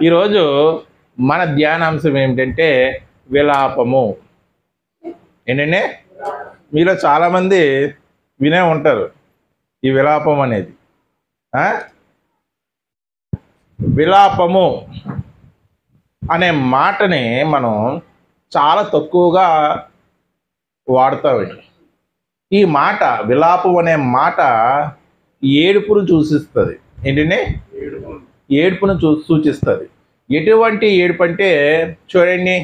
ఈరోజు మన ధ్యానాంశం ఏమిటంటే విలాపము. ఏంటంటే మీలో చాలామంది వినే ఉంటారు ఈ విలాపం అనేది. విలాపము అనే మాటని మనం చాలా తక్కువగా వాడతామండి. ఈ మాట విలాపం అనే మాట ఏడుపును సూచిస్తుంది. ఏంటంటే ఏడుపును సూచిస్తుంది. ఎటువంటి ఏడుపు అంటే చూడండి,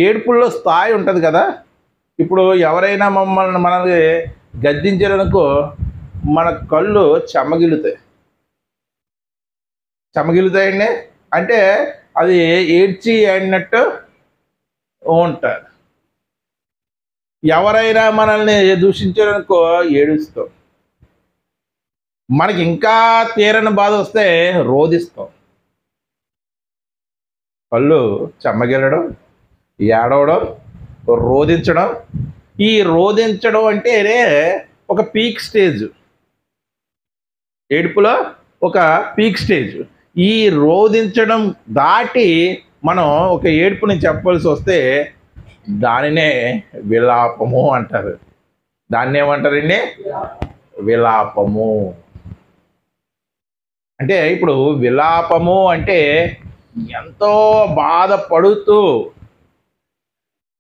ఏడుపుల్లో స్థాయి ఉంటుంది కదా. ఇప్పుడు ఎవరైనా మనల్ని గద్దించారనుకో మన కళ్ళు చెమ్మగిలుతాయండి. అంటే అది ఏడ్చి ఏడినట్టు ఉంటారు. ఎవరైనా మనల్ని దూషించారనుకో ఏడుస్తాం. మనకి ఇంకా తీరని బాధ వస్తే రోదిస్తాం. కళ్ళు చెమ్మగిలడం, ఏడవడం, రోదించడం. ఈ రోదించడం అంటే ఒక పీక్ స్టేజ్, ఏడుపులో ఒక పీక్ స్టేజ్. ఈ రోదించడం దాటి మనం ఒక ఏడుపుని చెప్పవలసి వస్తే దానినే విలాపము అంటారు. దాన్ని ఏమంటారండి? విలాపము. అంటే ఇప్పుడు విలాపము అంటే ఎంతో బాధపడుతూ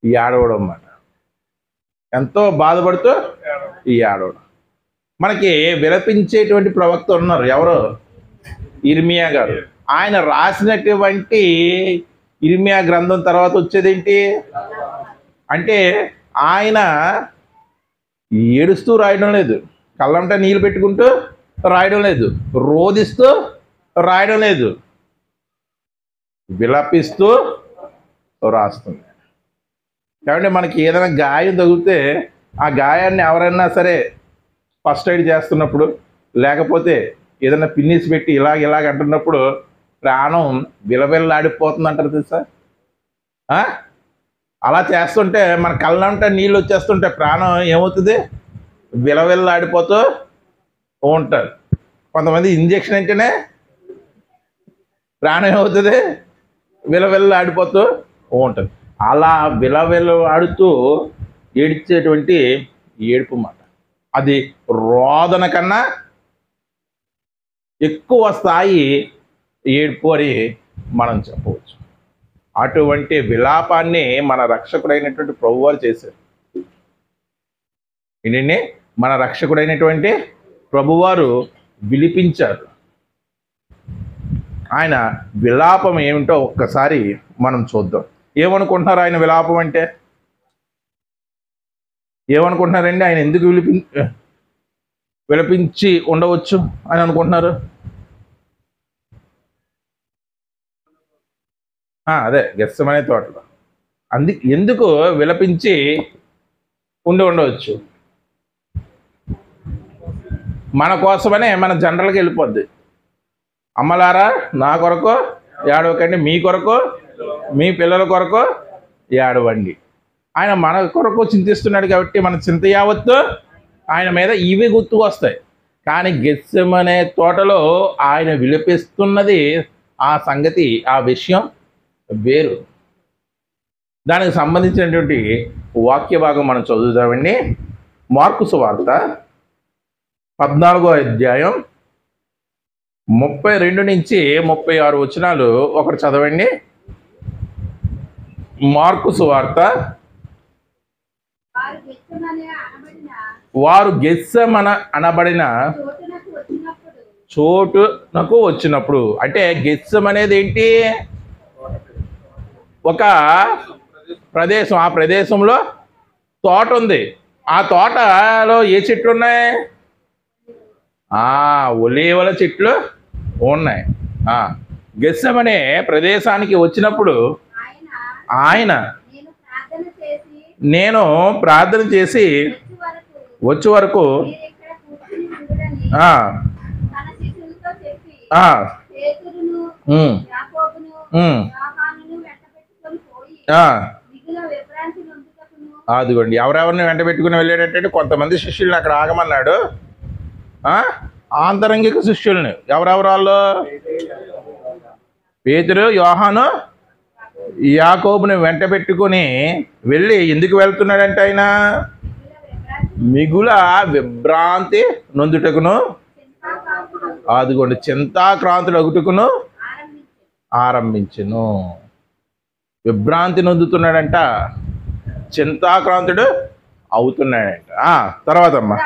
ఏడవడం అన్నమాట. ఎంతో బాధపడుతూ ఏడవడం. మనకి విలపించేటువంటి ప్రవక్త ఉన్నారు. ఎవరు? ఇర్మియా గారు. ఆయన రాసినటువంటి ఇర్మియా గ్రంథం తర్వాత వచ్చేదేంటి అంటే ఆయన ఏడుస్తూ రాయడం లేదు, కళ్ళంట నీళ్ళు పెట్టుకుంటూ రాయడం లేదు, రోదిస్తూ రాయడం లేదు, విలపిస్తూ రాస్తుంది. కాబట్టి మనకి ఏదైనా గాయం తగిలితే ఆ గాయాన్ని ఎవరైనా సరే ఫస్ట్ ఎయిడ్ చేస్తున్నప్పుడు, లేకపోతే ఏదైనా పిన్నిస్ పెట్టి ఇలాగ అంటున్నప్పుడు ప్రాణం విలవిల్లాడిపోతుంది అంటారు తెలుసా. అలా చేస్తుంటే మన కళ్ళంట నీళ్ళు వచ్చేస్తుంటే ప్రాణం ఏమవుతుంది? విలవిల్లాడిపోతూ ఉంటారు. కొంతమంది ఇంజెక్షన్ అంటేనే ప్రాణం ఏమవుతుంది? విలవిల్లాడిపోతూ ఉంటుంది. అలా విలవిల్లాడుతూ ఏడ్చేటువంటి ఏడుపు మాట. అది రోదన కన్నా ఎక్కువ స్థాయి ఏడుపు అని మనం చెప్పవచ్చు. అటువంటి విలాపాన్ని మన రక్షకుడైనటువంటి ప్రభువారు చేశారు. ఏంటంటే మన రక్షకుడైనటువంటి ప్రభువారు విలిపించారు. ఆయన విలాపం ఏమిటో ఒక్కసారి మనం చూద్దాం. ఏమనుకుంటున్నారు ఆయన విలాపం అంటే? ఏమనుకుంటున్నారండి? ఆయన ఎందుకు విలపించి ఉండవచ్చు అని అనుకుంటున్నారు? అదే గెత్సెమనే తోటలో ఎందుకు విలపించి ఉండవచ్చు? మన కోసమనే మన జనరల్కి వెళ్ళిపోద్ది. అమ్మలారా నా కొరకు ఏడవకండి, మీ కొరకు మీ పిల్లల కొరకు ఏడవండి. ఆయన మన కొరకు చింతిస్తున్నాడు కాబట్టి మన చింత యావత్తు ఆయన మీద ఇవి గుర్తుకు వస్తాయి. కానీ గెత్సెమనే తోటలో ఆయన విలపిస్తున్నది ఆ సంగతి, ఆ విషయం వేరు. దానికి సంబంధించినటువంటి వాక్య భాగం మనం చదువుదామండి. మార్కు సువార్త 14వ అధ్యాయం 32 నుంచి 36 వచనాలు ఒకటి చదవండి. మార్కు సువార్త. వారు గెత్సెమన అనబడిన చోటునకు వచ్చినప్పుడు, అంటే గెత్సెమనే అనేది ఏంటి? ఒక ప్రదేశం. ఆ ప్రదేశంలో తోట ఉంది. ఆ తోటలో ఏ చెట్లు ఉన్నాయి? ఒలీవల చెట్లు ఉన్నాయి. గెత్సెమనే ప్రదేశానికి వచ్చినప్పుడు ఆయన నేను ప్రార్థన చేసి వచ్చే వరకు అదిగోండి ఎవరెవరిని వెంట పెట్టుకుని వెళ్ళాడంటే కొంతమంది శిష్యుల్ని అక్కడ ఆగమన్నాడు. ఆంతరంగిక శిష్యుల్ని ఎవరెవరు వాళ్ళు? పేతురు యోహాను యాకోబుని వెంట పెట్టుకుని వెళ్ళి ఎందుకు వెళ్తున్నాడంటే ఆయన మిగుల విభ్రాంతి నొందుటకును అదిగోండి చింతాక్రాంతుడు అగుటకును ఆరంభించును. విభ్రాంతి నొందుతున్నాడంట, చింతాక్రాంతుడు అవుతున్నాడంట. తర్వాత అమ్మా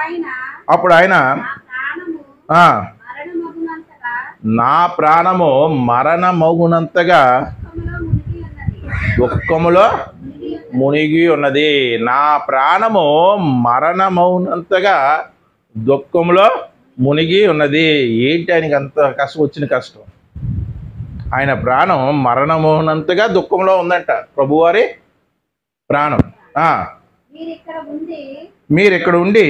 అప్పుడు ఆయన నా ప్రాణము మరణమగునంతగా దుఃఖములో మునిగి ఉన్నది. నా ప్రాణము మరణమవునంతగా దుఃఖంలో మునిగి ఉన్నది. ఏంటి ఆయనకి అంత కష్టం వచ్చిన కష్టం? ఆయన ప్రాణం మరణమవునంతగా దుఃఖంలో ఉందంట. ప్రభువారి ప్రాణం. మీరు ఇక్కడ ఉండి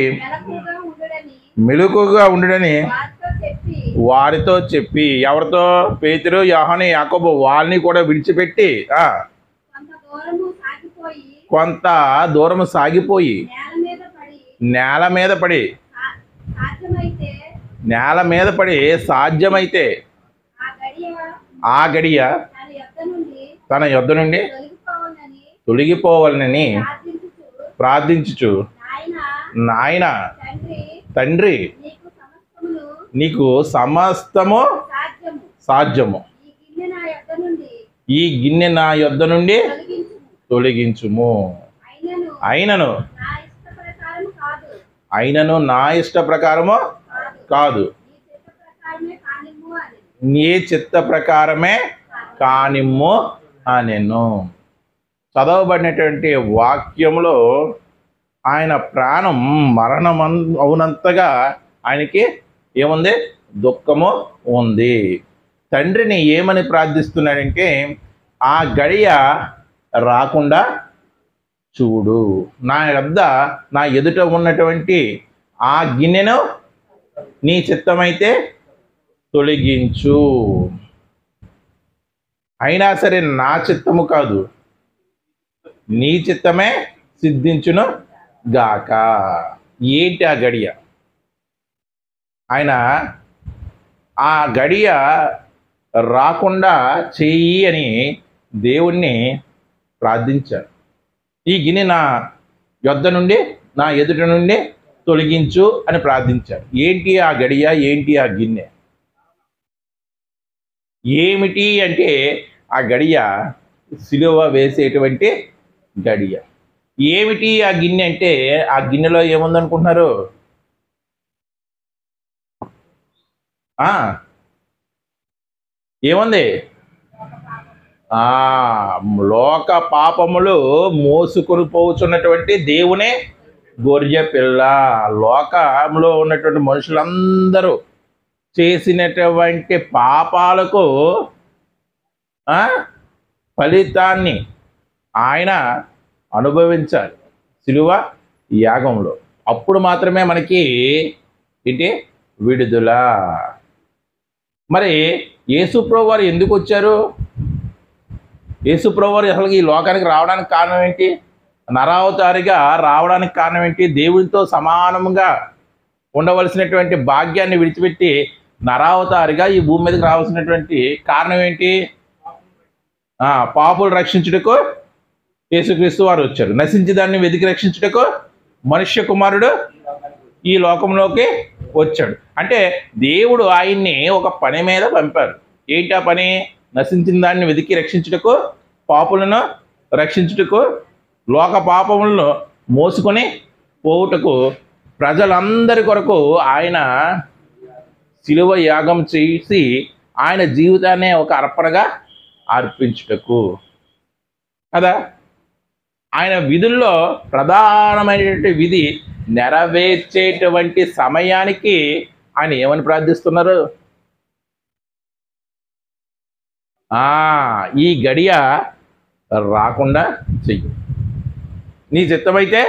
మెలకుగా ఉండడని వారితో చెప్పి, ఎవరితో? పేతురు యోహాను యాకోబు వాళ్ళని కూడా విడిచిపెట్టి కొంత దూరము సాగిపోయి నేల మీద పడి సాధ్యమైతే ఆ గడియ తన యొద్ద నుండి తొలగిపోవాలని ప్రార్థించుచు, నాయన తండ్రి నీకు సమస్తము సాధ్యము, ఈ గిన్నె నా యొద్ద నుండి తొలగించుము. అయినను నా ఇష్ట ప్రకారము కాదు, నీ చిత్త ప్రకారమే కానిమ్ము అనెను. చదవబడినటువంటి వాక్యములో ఆయన ప్రాణం మరణం అవునంతగా ఆయనకి ఏముంది? దుఃఖము ఉంది. తండ్రిని ఏమని ప్రార్థిస్తున్నాడంటే, ఆ గడియ రాకుండా చూడు, నా వద్ద నా ఎదుట ఉన్నటువంటి ఆ గిన్నెను నీ చిత్తమైతే తొలగించు, అయినా సరే నా చిత్తము కాదు నీ చిత్తమే సిద్ధించును గాక. ఏంటి ఆ గడియ? ఆయన ఆ గడియ రాకుండా చెయ్యి అని దేవుణ్ణి ప్రార్థించారు. ఈ గిన్నె నా యొద్ద నుండి నా ఎదుట నుండి తొలగించు అని ప్రార్థించారు. ఏంటి ఆ గడియ? ఏంటి ఆ గిన్నె? ఏమిటి అంటే ఆ గడియ సిలువ వేసేటువంటి గడియ. ఏమిటి ఆ గిన్నె అంటే, ఆ గిన్నెలో ఏముందనుకుంటున్నారు? ఏముంది? లోక పాపములు మోసుకొని పోచున్నటువంటి దేవుని గొర్రె పిల్ల. లోకంలో ఉన్నటువంటి మనుషులందరూ చేసినటువంటి పాపాలకు ఫలితాన్ని ఆయన అనుభవించాలి సిలువ యాగంలో. అప్పుడు మాత్రమే మనకి ఏంటి? విడుదల. మరి యేసుప్రభు వారు ఎందుకు వచ్చారు? యేసుప్రభు వారు అసలు ఈ లోకానికి రావడానికి కారణం ఏంటి? నరావతారిగా రావడానికి కారణం ఏంటి? దేవునితో సమానంగా ఉండవలసినటువంటి భాగ్యాన్ని విడిచిపెట్టి నరావతారిగా ఈ భూమి మీదకి రావాల్సినటువంటి కారణం ఏంటి? పాపులు రక్షించుటకు యేసుక్రీస్తు వారు వచ్చారు. నశించి దాన్ని వెతికి రక్షించుటకు మనుష్య కుమారుడు ఈ లోకంలోకి వచ్చాడు. అంటే దేవుడు ఆయన్ని ఒక పని మీద పంపారు. ఏంటి ఆ పని? నశించిన దాన్ని వెతికి రక్షించుటకు, పాపులను రక్షించుటకు, లోక పాపములను మోసుకొని పోవుటకు, ప్రజలందరి కొరకు ఆయన శిలువ యాగం చేసి ఆయన జీవితాన్ని ఒక అర్పణగా అర్పించుటకు కదా. ఆయన విధుల్లో ప్రధానమైనటువంటి విధి నెరవేర్చేటువంటి సమయానికి ఆయన ఏమని ప్రార్థిస్తున్నారు? ఈ గడియ రాకుండా చెయ్యి, నీ చిత్తమైతే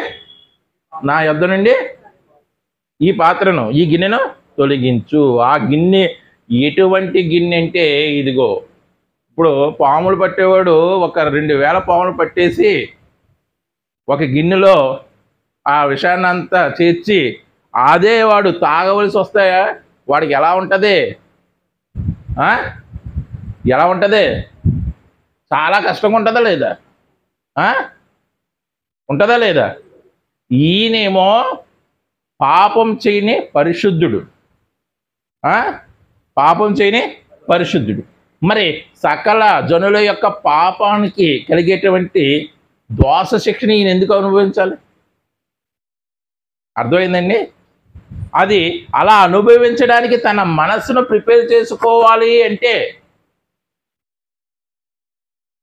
నా యొద్ద నుండి ఈ పాత్రను, ఈ గిన్నెను తొలగించు. ఆ గిన్నె ఎటువంటి గిన్నె అంటే, ఇదిగో ఇప్పుడు పాములు పట్టేవాడు ఒక 2000 పాములు పట్టేసి ఒక గిన్నెలో ఆ విషయాన్ని అంతా చేర్చి అదే వాడు తాగవలసి వస్తాయా? వాడికి ఎలా ఉంటుంది? ఎలా ఉంటుంది? చాలా కష్టంగా ఉంటుందా లేదా? ఉంటుందా లేదా? ఈయనేమో పాపం చేయని పరిశుద్ధుడు, పాపం చేయని పరిశుద్ధుడు. మరి సకల జనుల యొక్క పాపానికి కలిగేటువంటి దోష శిక్షణ ఈయన ఎందుకు అనుభవించాలి? అర్థమైందండి? అది అలా అనుభవించడానికి తన మనస్సును ప్రిపేర్ చేసుకోవాలి అంటే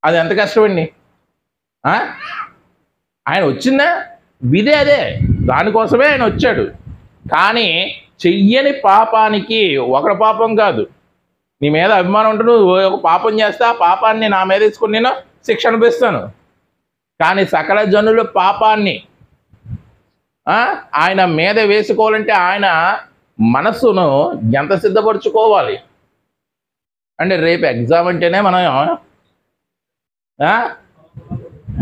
అది ఎంత కష్టమండి. ఆయన వచ్చిందా విధే అదే, దానికోసమే ఆయన వచ్చాడు. కానీ చెయ్యని పాపానికి, ఒకటి పాపం కాదు, నీ మీద అభిమానం ఉంటే నువ్వు ఒక పాపం చేస్తే ఆ పాపాన్ని నా మీద తీసుకుని నేను శిక్ష అనిపిస్తాను. కానీ సకల జనుల పాపాన్ని ఆయన మీద వేసుకోవాలంటే ఆయన మనస్సును ఎంత సిద్ధపరచుకోవాలి అంటే, రేపు ఎగ్జామ్ అంటేనే మనం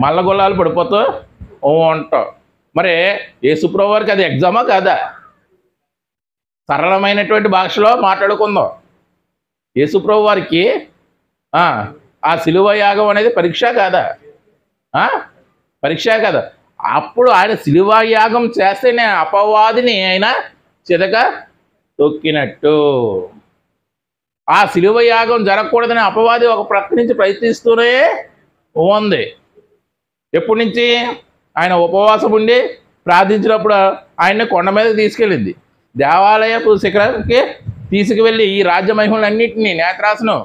మల్లగొల్లాలు పడిపోతూ ఉంటాం. మరి యేసుప్రభువు వారికి అది ఎగ్జామా కాదా? సరళమైనటువంటి భాషలో మాట్లాడుకుందాం. యేసుప్రభువు వారికి ఆ శిలువ యాగం అనేది పరీక్ష కాదా? పరీక్ష కదా. అప్పుడు ఆయన శిలువ యాగం చేస్తేనే అపవాదిని ఆయన చితక తొక్కినట్టు. ఆ శిలువ యాగం జరగకూడదని అపవాది ఒక ప్రక్క నుంచి ప్రయత్నిస్తూనే ఉంది. ఎప్పటి నుంచి? ఆయన ఉపవాసం ఉండి ప్రార్థించినప్పుడు ఆయన్ని కొండ మీద తీసుకెళ్ళింది, దేవాలయపు శిఖరానికి తీసుకువెళ్ళి ఈ రాజ్య మహిమలన్నింటినీ, నేత్రాసను,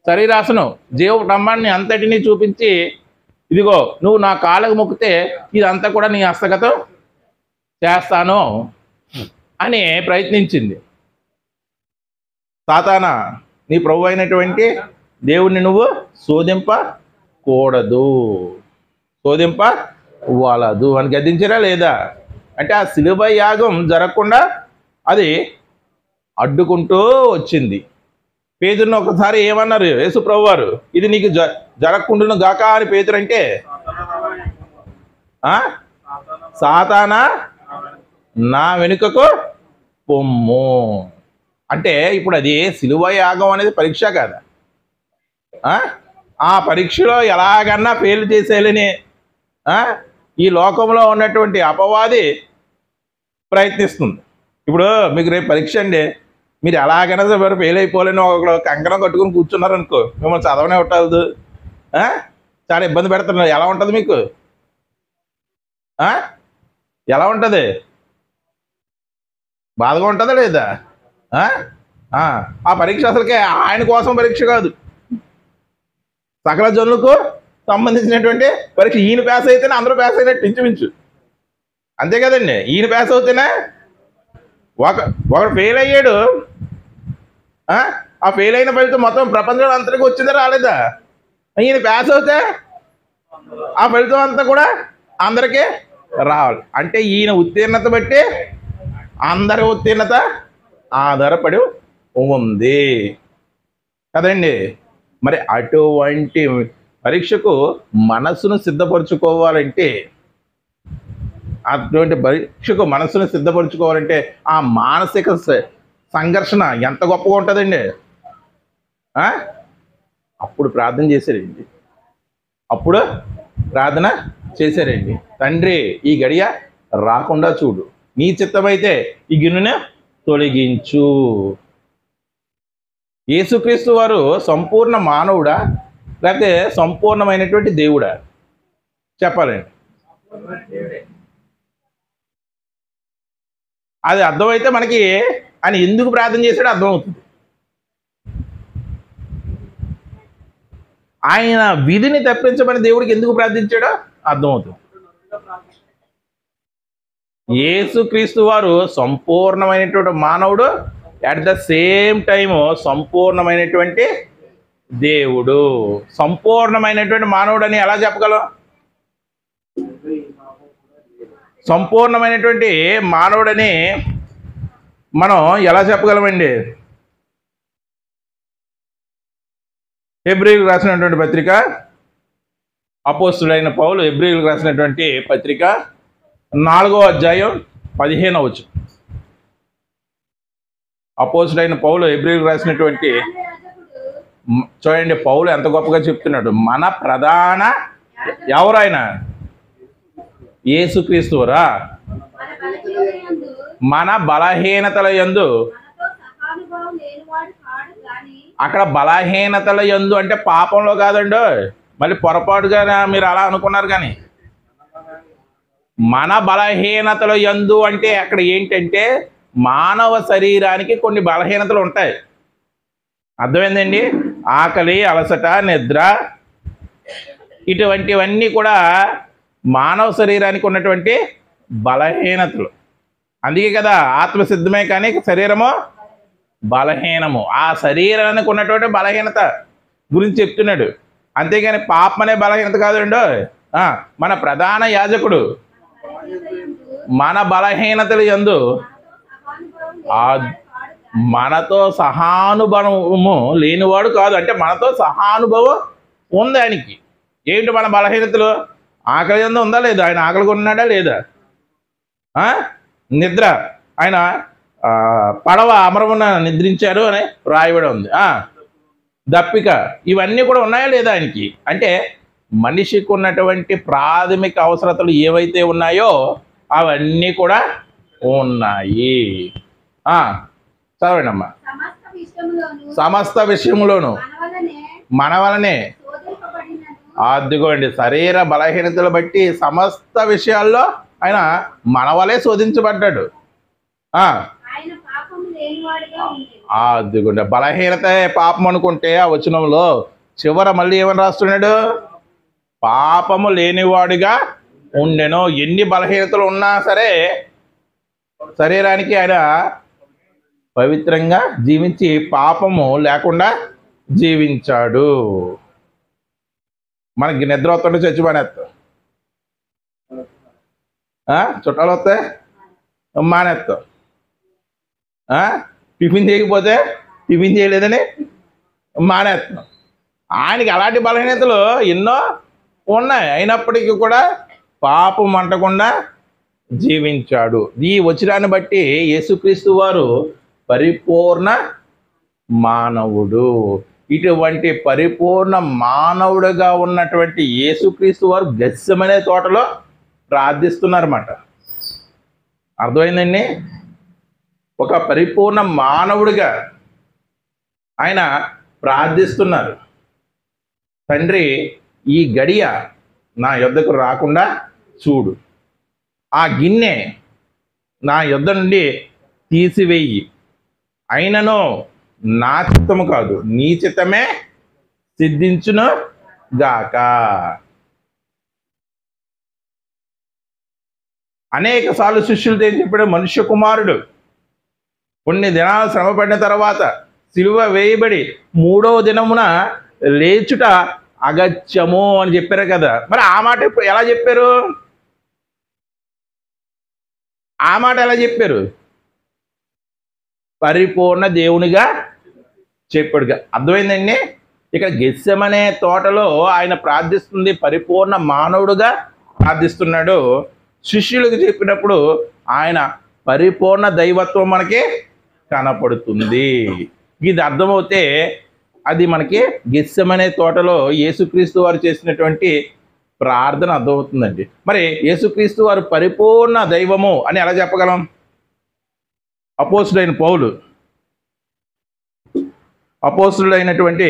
శరీరాసను, జీవ బ్రహ్మాన్ని అంతటినీ చూపించి, ఇదిగో నువ్వు నా కాళ్ళకు మొక్కితే ఇదంతా కూడా నీ హస్తగతం చేస్తాను అని ప్రయత్నించింది. సాతానా, నీ ప్రభు అయినటువంటి దేవుణ్ణి నువ్వు శోధింపకూడదు, శోధింపవలదు అని గద్దించారా లేదా? అంటే ఆ శిలువ యాగం జరగకుండా అది అడ్డుకుంటూ వచ్చింది. పేతురుని ఒకసారి ఏమన్నారు యేసు ప్రభు వారు? ఇది నీకు జరగకుండాను గాక అని పేతురు అంటే, సాతానా నా వెనుకకు పొమ్ము అంటే, ఇప్పుడు అది శిలువ యాగం అనేది పరీక్ష కాదా? ఆ పరీక్షలో ఎలాగన్నా ఫెయిల్ చేసేయాలని ఈ లోకంలో ఉన్నటువంటి అపవాది ప్రయత్నిస్తుంది. ఇప్పుడు మీకు రేపు పరీక్ష అండి, మీరు ఎలాగైనా సరే ఫెయిల్ అయిపోవాలని ఒక కంకణం కట్టుకుని కూర్చున్నారనుకో, మిమ్మల్ని చదవనే ఉండదు, చాలా ఇబ్బంది పెడుతున్నారు. ఎలా ఉంటుంది మీకు? ఎలా ఉంటుంది? బాధగా ఉంటుందా లేదా? ఆ పరీక్ష అసలుకే ఆయన కోసం పరీక్ష కాదు, సకల జనులకు సంబంధించినటువంటి పరీక్ష. ఈయన పాస్ అయితేనే అందరూ పాస్ అయినట్టు ఇంచుమించు, అంతే కదండి. ఈయన పాస్ అవుతేనే ఒకడు ఫెయిల్ అయ్యాడు, ఆ ఫెయిల్ అయిన ఫలితం మొత్తం ప్రపంచం అంతటికి వచ్చిందా రాలేదా? ఈయన పాస్ అవుతే ఆ ఫలితం అంతా కూడా అందరికీ రావాలి. అంటే ఈయన ఉత్తీర్ణత బట్టి అందరి ఉత్తీర్ణత ఆధారపడి ఉంది కదండి. మరి అటువంటి పరీక్షకు మనస్సును సిద్ధపరచుకోవాలంటే, అటువంటి పరీక్షకు మనస్సును సిద్ధపరచుకోవాలంటే ఆ మానసిక సంఘర్షణ ఎంత గొప్పగా ఉంటుందండి. అప్పుడు ప్రార్థన చేశారండి, అప్పుడు ప్రార్థన చేశారండి, తండ్రి ఈ గడియ రాకుండా చూడు, నీ చిత్తమైతే ఈ గిన్నెను తొలగించు. యేసుక్రీస్తు వారు సంపూర్ణ మానవుడా లేకపోతే సంపూర్ణమైనటువంటి దేవుడా? చెప్పాలండి. అది అర్థమైతే మనకి ఆయన ఎందుకు ప్రార్థన చేశాడో అర్థమవుతుంది. ఆయన విధిని తప్పించమని దేవుడికి ఎందుకు ప్రార్థించాడో అర్థమవుతుంది. యేసుక్రీస్తు వారు సంపూర్ణమైనటువంటి మానవుడు, అట్ ద సేమ్ టైము సంపూర్ణమైనటువంటి దేవుడు. సంపూర్ణమైనటువంటి మానవుడు అని ఎలా చెప్పగలం? సంపూర్ణమైనటువంటి మానవుడని మనం ఎలా చెప్పగలమండి? హెబ్రీయులకు రాసినటువంటి పత్రిక, అపోస్తుడైన పౌలు హెబ్రీయులకు రాసినటువంటి పత్రిక 4వ అధ్యాయం 15వ వచనం. అపోస్తుడైన పౌలు హెబ్రీయులకు రాసినటువంటి చూడండి పౌలు ఎంత గొప్పగా చెప్తున్నాడు. మన ప్రధాన ఎవరైనా యేసుక్రీస్తురా మన బలహీనతల యందు, అక్కడ బలహీనతల యందు అంటే పాపంలో కాదండి, మళ్ళీ పొరపాటుగా మీరు అలా అనుకున్నారు. కానీ మన బలహీనతల యందు అంటే అక్కడ ఏంటంటే మానవ శరీరానికి కొన్ని బలహీనతలు ఉంటాయి. అర్థమైందండి? ఆకలి, అలసట, నిద్ర, ఇటువంటివన్నీ కూడా మానవ శరీరానికి ఉన్నటువంటి బలహీనతలు. అందుకే కదా ఆత్మసిద్ధమే కానీ శరీరము బలహీనము. ఆ శరీరానికి ఉన్నటువంటి బలహీనత గురించి చెప్తున్నాడు. అంతేగాని పాపం అనే బలహీనత కాదండి. మన ప్రధాన యాజకుడు మన బలహీనతలు యందు మనతో సహానుభవము లేనివాడు కాదు. అంటే మనతో సహానుభవం ఉంది ఆయనకి. ఏంటి మన బలహీనతలు? ఆకలి యందు ఉందా లేదా? ఆయన ఆకలిగా ఉన్నాడా లేదా? నిద్ర, ఆయన పడవ అమరమున నిద్రించారు అని రాయబడి ఉంది. దప్పిక, ఇవన్నీ కూడా ఉన్నాయా లేదా ఆయనకి? అంటే మనిషికి ఉన్నటువంటి ప్రాథమిక అవసరతలు ఏవైతే ఉన్నాయో అవన్నీ కూడా ఉన్నాయి. చదవండి అమ్మా. సమస్త విషయంలోను మన వలనే, అదిగోండి శరీర బలహీనతలు బట్టి సమస్త విషయాల్లో ఆయన మన వలే శోధించబడ్డాడు. అదిగోండి బలహీనత పాపం అనుకుంటే ఆ వచనంలో చివర మళ్ళీ ఏమని రాస్తున్నాడు? పాపము లేనివాడుగా ఉండెను. ఎన్ని బలహీనతలు ఉన్నా సరే శరీరానికి ఆయన పవిత్రంగా జీవించి పాపము లేకుండా జీవించాడు. మనకి నిద్ర వస్తుంటే చచ్చి మానేస్తాం, చుట్టాలు వస్తే మానేస్తాం, టిఫిన్ చేయకపోతే టిఫిన్ చేయలేదని మానేస్తాం. ఆయనకి అలాంటి బలహీనతలు ఎన్నో ఉన్నాయి. అయినప్పటికీ కూడా పాపం అంటకుండా జీవించాడు. ఈ వచనాన్ని బట్టి యేసుక్రీస్తు వారు పరిపూర్ణ మానవుడు. ఇటువంటి పరిపూర్ణ మానవుడుగా ఉన్నటువంటి యేసుక్రీస్తు వారు గెత్సెమనే తోటలో ప్రార్థిస్తున్నారన్నమాట. అర్థమైందండి? ఒక పరిపూర్ణ మానవుడిగా ఆయన ప్రార్థిస్తున్నారు. తండ్రి, ఈ గడియ నా యొద్దకు రాకుండా చూడు, ఆ గిన్నె నా యొద్ద నుండి తీసివేయి, అయినను నా చిత్తము కాదు నీ చిత్తమే సిద్ధించును గాక. అనేక సార్లు శిష్యులతో ఏం చెప్పాడు? మనుష్య కుమారుడు కొన్ని దినాలు శ్రమపడిన తర్వాత సిలువ వేయబడి 3వ దినమున లేచుట అగత్యము అని చెప్పారు కదా. మరి ఆ మాట ఎలా చెప్పారు? ఆ మాట ఎలా చెప్పారు? పరిపూర్ణ దేవునిగా చెప్పాడుగా. అర్థమైందండి? ఇక్కడ గెత్సెమనే తోటలో ఆయన ప్రార్థిస్తుంది, పరిపూర్ణ మానవుడుగా ప్రార్థిస్తున్నాడు. శిష్యులకు చెప్పినప్పుడు ఆయన పరిపూర్ణ దైవత్వం మనకి కనపడుతుంది. ఇది అర్థమవుతే అది మనకి గెత్సెమనే తోటలో యేసుక్రీస్తు వారు చేసినటువంటి ప్రార్థన అర్థమవుతుందండి. మరి యేసుక్రీస్తు వారు పరిపూర్ణ దైవము అని ఎలా చెప్పగలం? అపోస్తుడైనటువంటి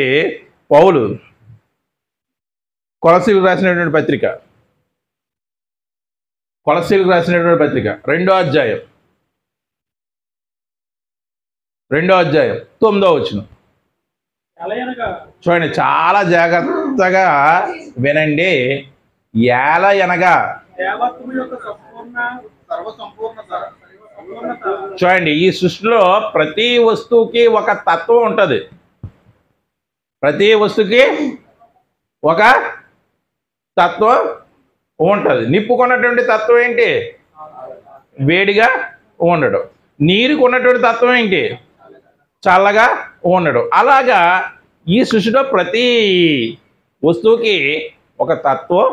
పౌలు కొలసీలకు రాసినటువంటి పత్రిక 2వ అధ్యాయం 9వ వచనం చూడండి, చాలా జాగ్రత్తగా వినండి. ఏలయనగా చూడండి, ఈ సృష్టిలో ప్రతి వస్తువుకి ఒక తత్వం ఉంటుంది. ప్రతి వస్తువుకి ఒక తత్వం ఉంటుంది. నిప్పుకున్నటువంటి తత్వం ఏంటి? వేడిగా ఉండడం. నీరుకు ఉన్నటువంటి తత్వం ఏంటి? చల్లగా ఉండడం. అలాగా ఈ సృష్టిలో ప్రతి వస్తువుకి ఒక తత్వం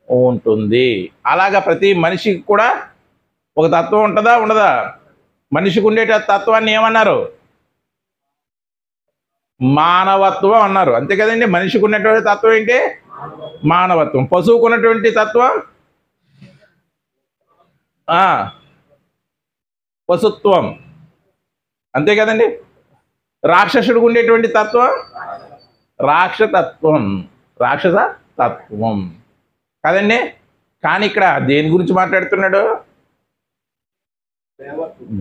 ఉంటుంది. అలాగా ప్రతి మనిషికి కూడా ఒక తత్వం ఉంటుందా ఉండదా? మనిషికి ఉండే తత్వాన్ని ఏమన్నారు? మానవత్వం అన్నారు. అంతే కదండి. మనిషికి ఉన్నటువంటి తత్వం ఏంటి? మానవత్వం. పశువుకు ఉన్నటువంటి తత్వం పశుత్వం. అంతే కదండి. రాక్షసుడికి ఉండేటువంటి తత్వం రాక్షస తత్వం కదండి. కానీ ఇక్కడ దేని గురించి మాట్లాడుతున్నాడు?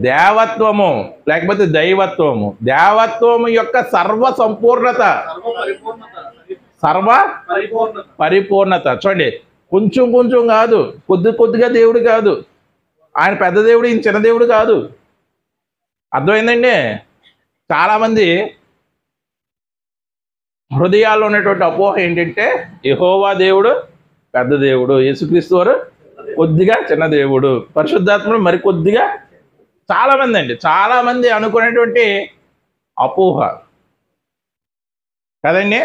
దేవత్వము లేకపోతే దైవత్వము. దేవత్వము యొక్క సర్వ సంపూర్ణత, సర్వ పరిపూర్ణత. చూడండి, కొంచెం కొంచెం కాదు, కొద్దిగా దేవుడు కాదు. ఆయన పెద్ద దేవుడు, ఈయన చిన్న దేవుడు కాదు. అర్థమైందండి. చాలామంది హృదయాల్లో ఉన్నటువంటి అపోహ ఏంటంటే యెహోవా దేవుడు పెద్ద దేవుడు, యేసుక్రీస్తు వారు కొద్దిగా చిన్న దేవుడు, పరిశుద్ధాత్ముడు మరి కొద్దిగా. చాలామంది అనుకునేటువంటి అపోహ కదండి.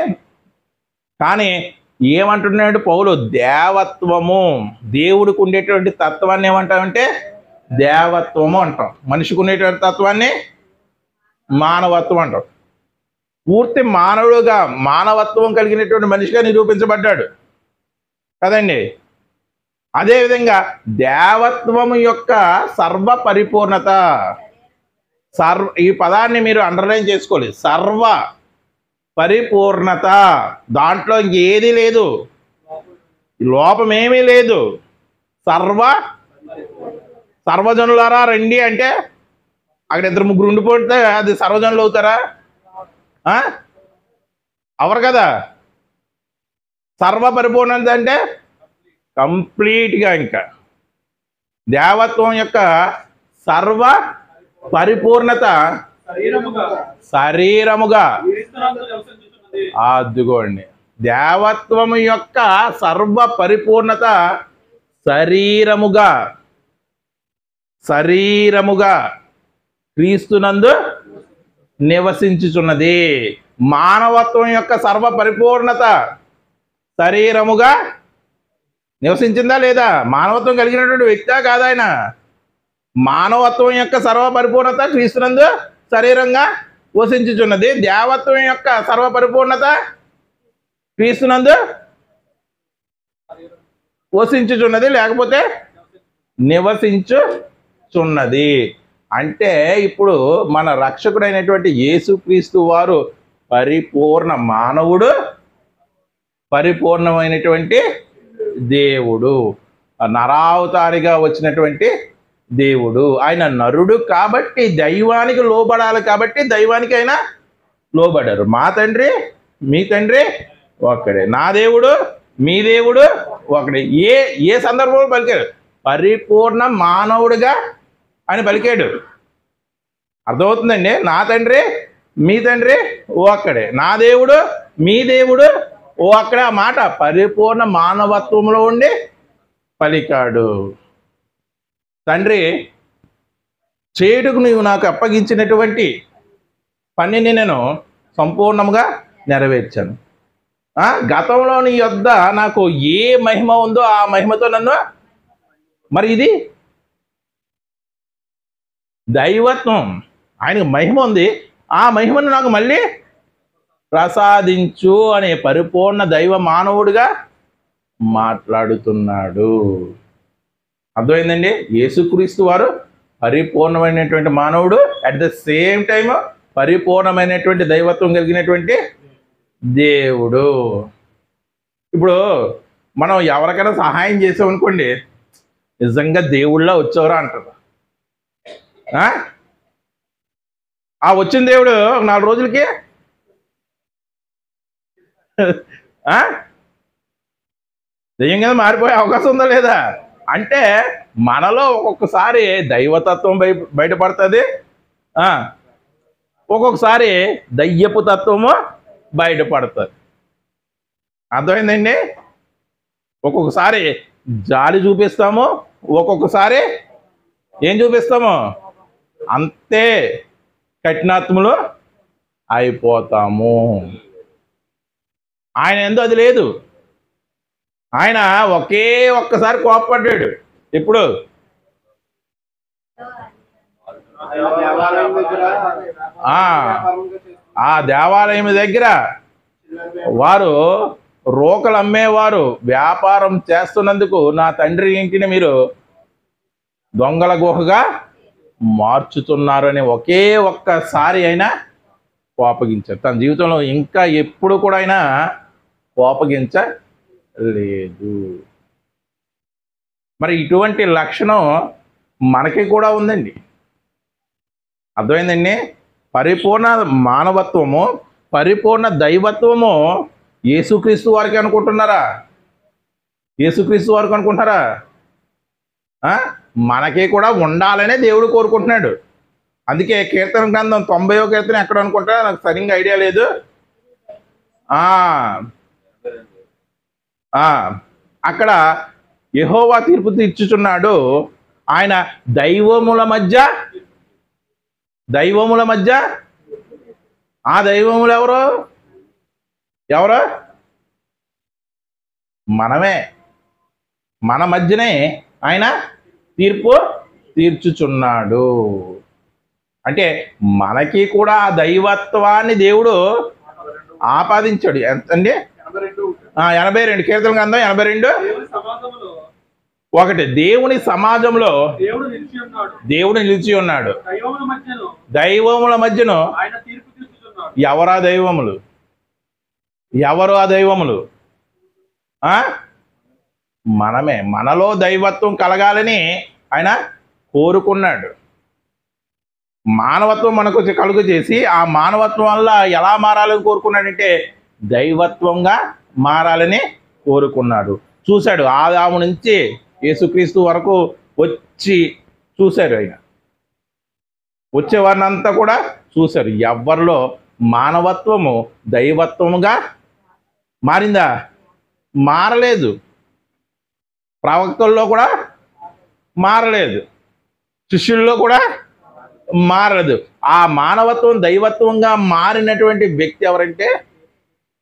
కానీ ఏమంటున్నాడు పౌలు? దేవత్వము. దేవుడికి ఉండేటువంటి తత్వాన్ని ఏమంటామంటే దేవత్వము అంటాం. మనిషికి ఉండేటువంటి తత్వాన్ని మానవత్వం అంటాం. పూర్తి మానవుడుగా, మానవత్వం కలిగినటువంటి మనిషిగా నిరూపించబడ్డాడు కదండి. అదేవిధంగా దేవత్వము యొక్క సర్వ పరిపూర్ణత. ఈ పదాన్ని మీరు అండర్లైన్ చేసుకోవాలి. సర్వ పరిపూర్ణత. దాంట్లో ఇంకేది లేదు, లోపమేమీ లేదు. సర్వజనులారా రండి అంటే అక్కడ 2-3 ఉండిపోతే అది సర్వజనులు అవుతారా? అవరు కదా. సర్వ పరిపూర్ణత అంటే కంప్లీట్గా. ఇంకా దేవత్వం యొక్క సర్వ పరిపూర్ణత శరీరముగా. అదిగోండి, దేవత్వము యొక్క సర్వ పరిపూర్ణత శరీరముగా క్రీస్తునందు నివసించుచున్నది. మానవత్వం యొక్క సర్వ పరిపూర్ణత శరీరముగా నివసించిందా లేదా? మానవత్వం కలిగినటువంటి వ్యక్తా కాదా ఆయన? మానవత్వం యొక్క సర్వ పరిపూర్ణత క్రీస్తునందు శరీరంగా వసించుచున్నది. దేవత్వం యొక్క సర్వ పరిపూర్ణత క్రీస్తునందు వసించుచున్నది, లేకపోతే నివసించుచున్నది. అంటే ఇప్పుడు మన రక్షకుడైనటువంటి యేసుక్రీస్తు వారు పరిపూర్ణ మానవుడు, పరిపూర్ణమైనటువంటి దేవుడు, నరావతారిగా వచ్చినటువంటి దేవుడు. ఆయన నరుడు కాబట్టి దైవానికి లోబడాలి, కాబట్టి దైవానికి ఆయన లోబడారు. మా తండ్రి మీ తండ్రి ఒక్కడే, నా దేవుడు మీ దేవుడు ఒకడే. ఏ సందర్భంలో పలికాడు? పరిపూర్ణ మానవుడిగా ఆయన పలికాడు. అర్థమవుతుందండి. నా తండ్రి మీ తండ్రి ఒక్కడే, నా దేవుడు మీ దేవుడు ఒక్కడే. ఆ మాట పరిపూర్ణ మానవత్వంలో ఉండి పలికాడు. తండ్రి, చేయుటకు నీవు నాకు అప్పగించినటువంటి పనిని నేను సంపూర్ణంగా నెరవేర్చాను. గతంలో నీ యొద్ద నాకు ఏ మహిమ ఉందో ఆ మహిమతో నన్ను, మరి ఇది దైవత్వం, ఆయనకు మహిమ ఉంది, ఆ మహిమను నాకు మళ్ళీ ప్రసాదించు అనే పరిపూర్ణ దైవ మానవుడిగా మాట్లాడుతున్నాడు. అర్థమైందండి. యేసుక్రీస్తు వారు పరిపూర్ణమైనటువంటి మానవుడు, అట్ ద సేమ్ టైం పరిపూర్ణమైనటువంటి దైవత్వం కలిగినటువంటి దేవుడు. ఇప్పుడు మనం ఎవరికైనా సహాయం చేసామనుకోండి, నిజంగా దేవుళ్ళ వచ్చేవరా అంటారు. ఆ వచ్చిన దేవుడు 4 రోజులకి దెయ్యం కింద మారిపోయే అవకాశం ఉందా లేదా? అంటే మనలో ఒక్కొక్కసారి దైవతత్వం బయటపడుతుంది, ఒక్కొక్కసారి దయ్యపు తత్వము బయటపడుతుంది. అర్థమైందండి. ఒక్కొక్కసారి జాలి చూపిస్తాము, ఒక్కొక్కసారి ఏం చూపిస్తాము? అంతే కఠినాత్ములు అయిపోతాము. ఆయన ఎందు అది లేదు. ఆయన ఒక్కసారి కోపపడ్డాడు. ఇప్పుడు ఆ దేవాలయం దగ్గర వారు రోకలు అమ్మేవారు వ్యాపారం చేస్తున్నందుకు నా తండ్రి ఇంటిని మీరు దొంగల గుహగా మార్చుతున్నారు అని ఒకే ఒక్కసారి అయినా కోపగించారు. తన జీవితంలో ఇంకా ఎప్పుడు కూడా అయినా కోపగించలేదు. మరి ఇటువంటి లక్షణం మనకి కూడా ఉందండి. అర్థమైందండి? పరిపూర్ణ మానవత్వము, పరిపూర్ణ దైవత్వము యేసుక్రీస్తు వారికి అనుకుంటున్నారా? యేసుక్రీస్తు వారికి అనుకుంటున్నారా? మనకి కూడా ఉండాలనే దేవుడు కోరుకుంటున్నాడు. అందుకే కీర్తన గ్రంథం 90వ కీర్తన ఎక్కడ అనుకుంటా, నాకు సరిగ్గా ఐడియా లేదు. అక్కడ యెహోవా తీర్పు తీర్చుచున్నాడు. ఆయన దైవముల మధ్య ఆ దైవములు ఎవరు? మనమే. మన మధ్యనే ఆయన తీర్పు తీర్చుచున్నాడు. అంటే మనకి కూడా ఆ దైవత్వాన్ని దేవుడు ఆపాదించాడు. ఎంతండి? 82 కీర్తన గ్రంథం 82 1. దేవుని సమాజంలో దేవుడు నిలిచి ఉన్నాడు. దైవముల మధ్యను ఎవరు ఆ దైవములు? మనమే. మనలో దైవత్వం కలగాలని ఆయన కోరుకున్నాడు. మానవత్వం మనకు కలుగు చేసి ఆ మానవత్వం వల్ల ఎలా మారాలని కోరుకున్నాడంటే దైవత్వంగా మారాలని కోరుకున్నాడు. చూశాడు. ఆదాము నుంచి యేసుక్రీస్తు వరకు వచ్చి చూశారు. ఆయన వచ్చేవారినంతా కూడా చూశారు. ఎవరిలో మానవత్వము దైవత్వముగా మారిందా? మారలేదు. ప్రవక్తల్లో కూడా మారలేదు. శిష్యుల్లో కూడా మారలేదు. ఆ మానవత్వం దైవత్వంగా మారినటువంటి వ్యక్తి ఎవరంటే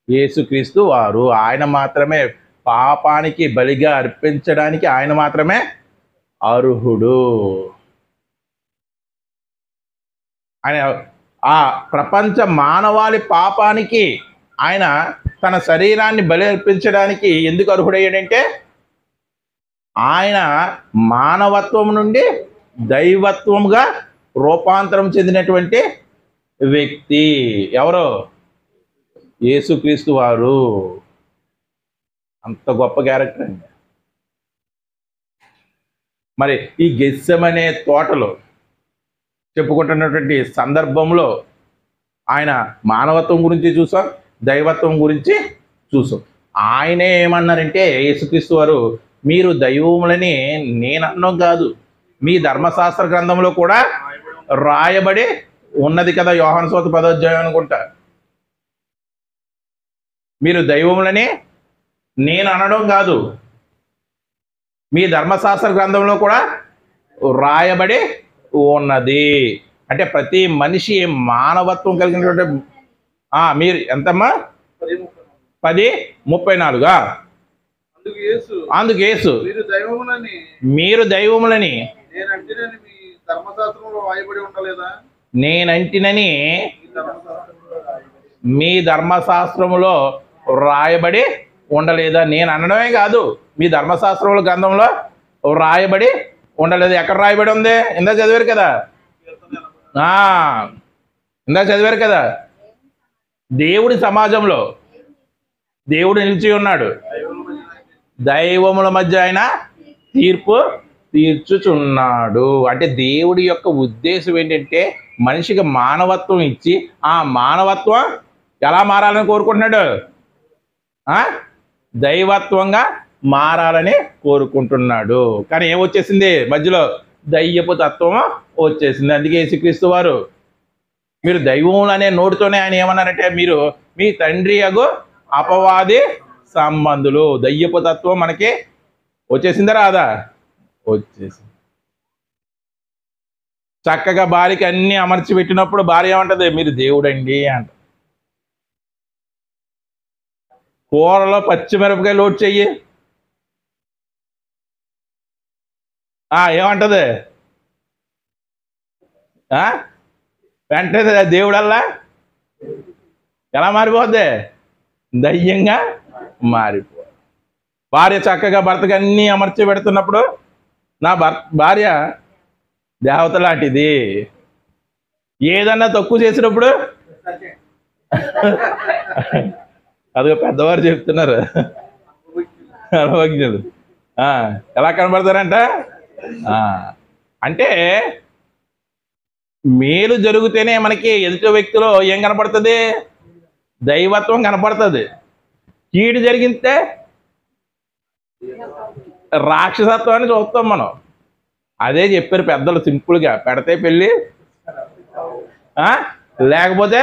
యేసుక్రీస్తు వారు. ఆయన మాత్రమే పాపానికి బలిగా అర్పించడానికి ఆయన మాత్రమే అర్హుడు. ఆయన ఆ ప్రపంచ మానవాళి పాపానికి ఆయన తన శరీరాన్ని బలి అర్పించడానికి ఎందుకు అర్హుడయ్యాడంటే ఆయన మానవత్వం నుండి దైవత్వంగా రూపాంతరం చెందినటువంటి వ్యక్తి. ఎవరు? యేసుక్రీస్తు వారు. అంత గొప్ప క్యారెక్టర్ అండి. మరి ఈ గెత్సెమనే తోటలో చెప్పుకుంటున్నటువంటి సందర్భంలో ఆయన మానవత్వం గురించి చూసాం, దైవత్వం గురించి చూసాం. ఆయనే ఏమన్నారంటే యేసుక్రీస్తు వారు, మీరు దైవములని నేను అన్నం కాదు, మీ ధర్మశాస్త్ర గ్రంథంలో కూడా రాయబడి ఉన్నది కదా. యోహాను సువార్త 10వ అధ్యాయం అనుకుంటా. మీరు దైవములని నేను అనడం కాదు, మీ ధర్మశాస్త్ర గ్రంథంలో కూడా రాయబడి ఉన్నది. అంటే ప్రతి మనిషి మానవత్వం కలిగినటువంటి మీరు ఎంతమ్మా? 10:34. అందుకు యేసు మీరు దైవములని నేనంటినని మీ ధర్మశాస్త్రములో రాయబడి ఉండలేదా? నేను అనడమే కాదు, మీ ధర్మశాస్త్రముల గ్రంథంలో రాయబడి ఉండలేదు. ఎక్కడ రాయబడి ఉంది? ఇందా చదివారు కదా. దేవుడి సమాజంలో దేవుడు నిలిచి ఉన్నాడు. దైవముల మధ్య ఆయన తీర్పు తీర్చుచున్నాడు. అంటే దేవుడి యొక్క ఉద్దేశం ఏంటంటే మనిషికి మానవత్వం ఇచ్చి ఆ మానవత్వం ఎలా మారాలని కోరుకుంటున్నాడు? దైవత్వంగా మారాలని కోరుకుంటున్నాడు. కానీ ఏమొచ్చేసింది మధ్యలో? దయ్యపు తత్వం వచ్చేసింది. అందుకే యేసుక్రీస్తు వారు మీరు దైవములు అనే నోటితోనే ఆయన ఏమన్నారంటే మీరు మీ తండ్రి యగు అపవాది సంబంధులు. దయ్యపు తత్వం మనకి వచ్చేసిందా రాదా? వచ్చేసింది. చక్కగా భార్యకి అన్ని అమర్చి పెట్టినప్పుడు భార్య ఏమంటది? మీరు దేవుడండి అంట. కూరలో పచ్చిమిరపకాయ లోడ్ చెయ్యి, ఏమంటది? వెంటనే దేవుడల్లా ఎలా మారిపోద్ది? దయ్యంగా మారిపో. భార్య చక్కగా భర్తకి అన్నీ అమర్చి పెడుతున్నప్పుడు నా భార్య దేవత లాంటిది. ఏదన్నా తక్కువ చేసినప్పుడు అదిగో పెద్దవారు చెప్తున్నారు, అనుభవజ్ఞులు. ఎలా కనబడతారంట? అంటే మేలు జరిగితేనే మనకి ఎదుటి వ్యక్తిలో ఏం కనపడుతుంది? దైవత్వం కనపడుతుంది. కీడు జరిగితే రాక్షసత్వాన్ని చూస్తాం మనం. అదే చెప్పారు పెద్దలు సింపుల్గా, పెడితే పెళ్ళి లేకపోతే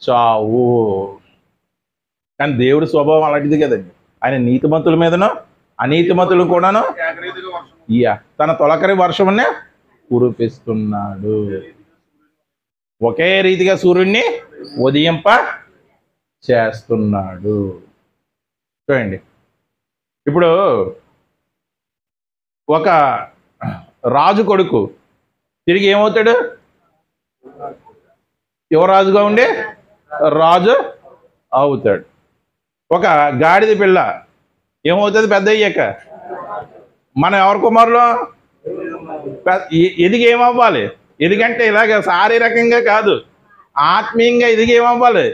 చావు. కానీ దేవుడి స్వభావం అలాంటిది కదండి. ఆయన నీతిమంతుల మీదను అనీతిమంతులు కూడాను తన తొలకరి వర్షమునే కురిపిస్తున్నాడు. ఒకే రీతిగా సూర్యుడిని ఉదయింప చేస్తున్నాడు. చూడండి, ఇప్పుడు ఒక రాజు కొడుకు తిరిగి ఏమవుతాడు? యువరాజుగా ఉండి రాజు అవుతాడు. ఒక గాడిద పిల్ల ఏమవుతుంది పెద్ద అయ్యాక? మనం ఎవరి కుమారులు? ఎదిగి ఏమవ్వాలి? ఎదిగంటే ఇలాగ శారీరకంగా కాదు, ఆత్మీయంగా ఎదిగి ఏమవ్వాలి?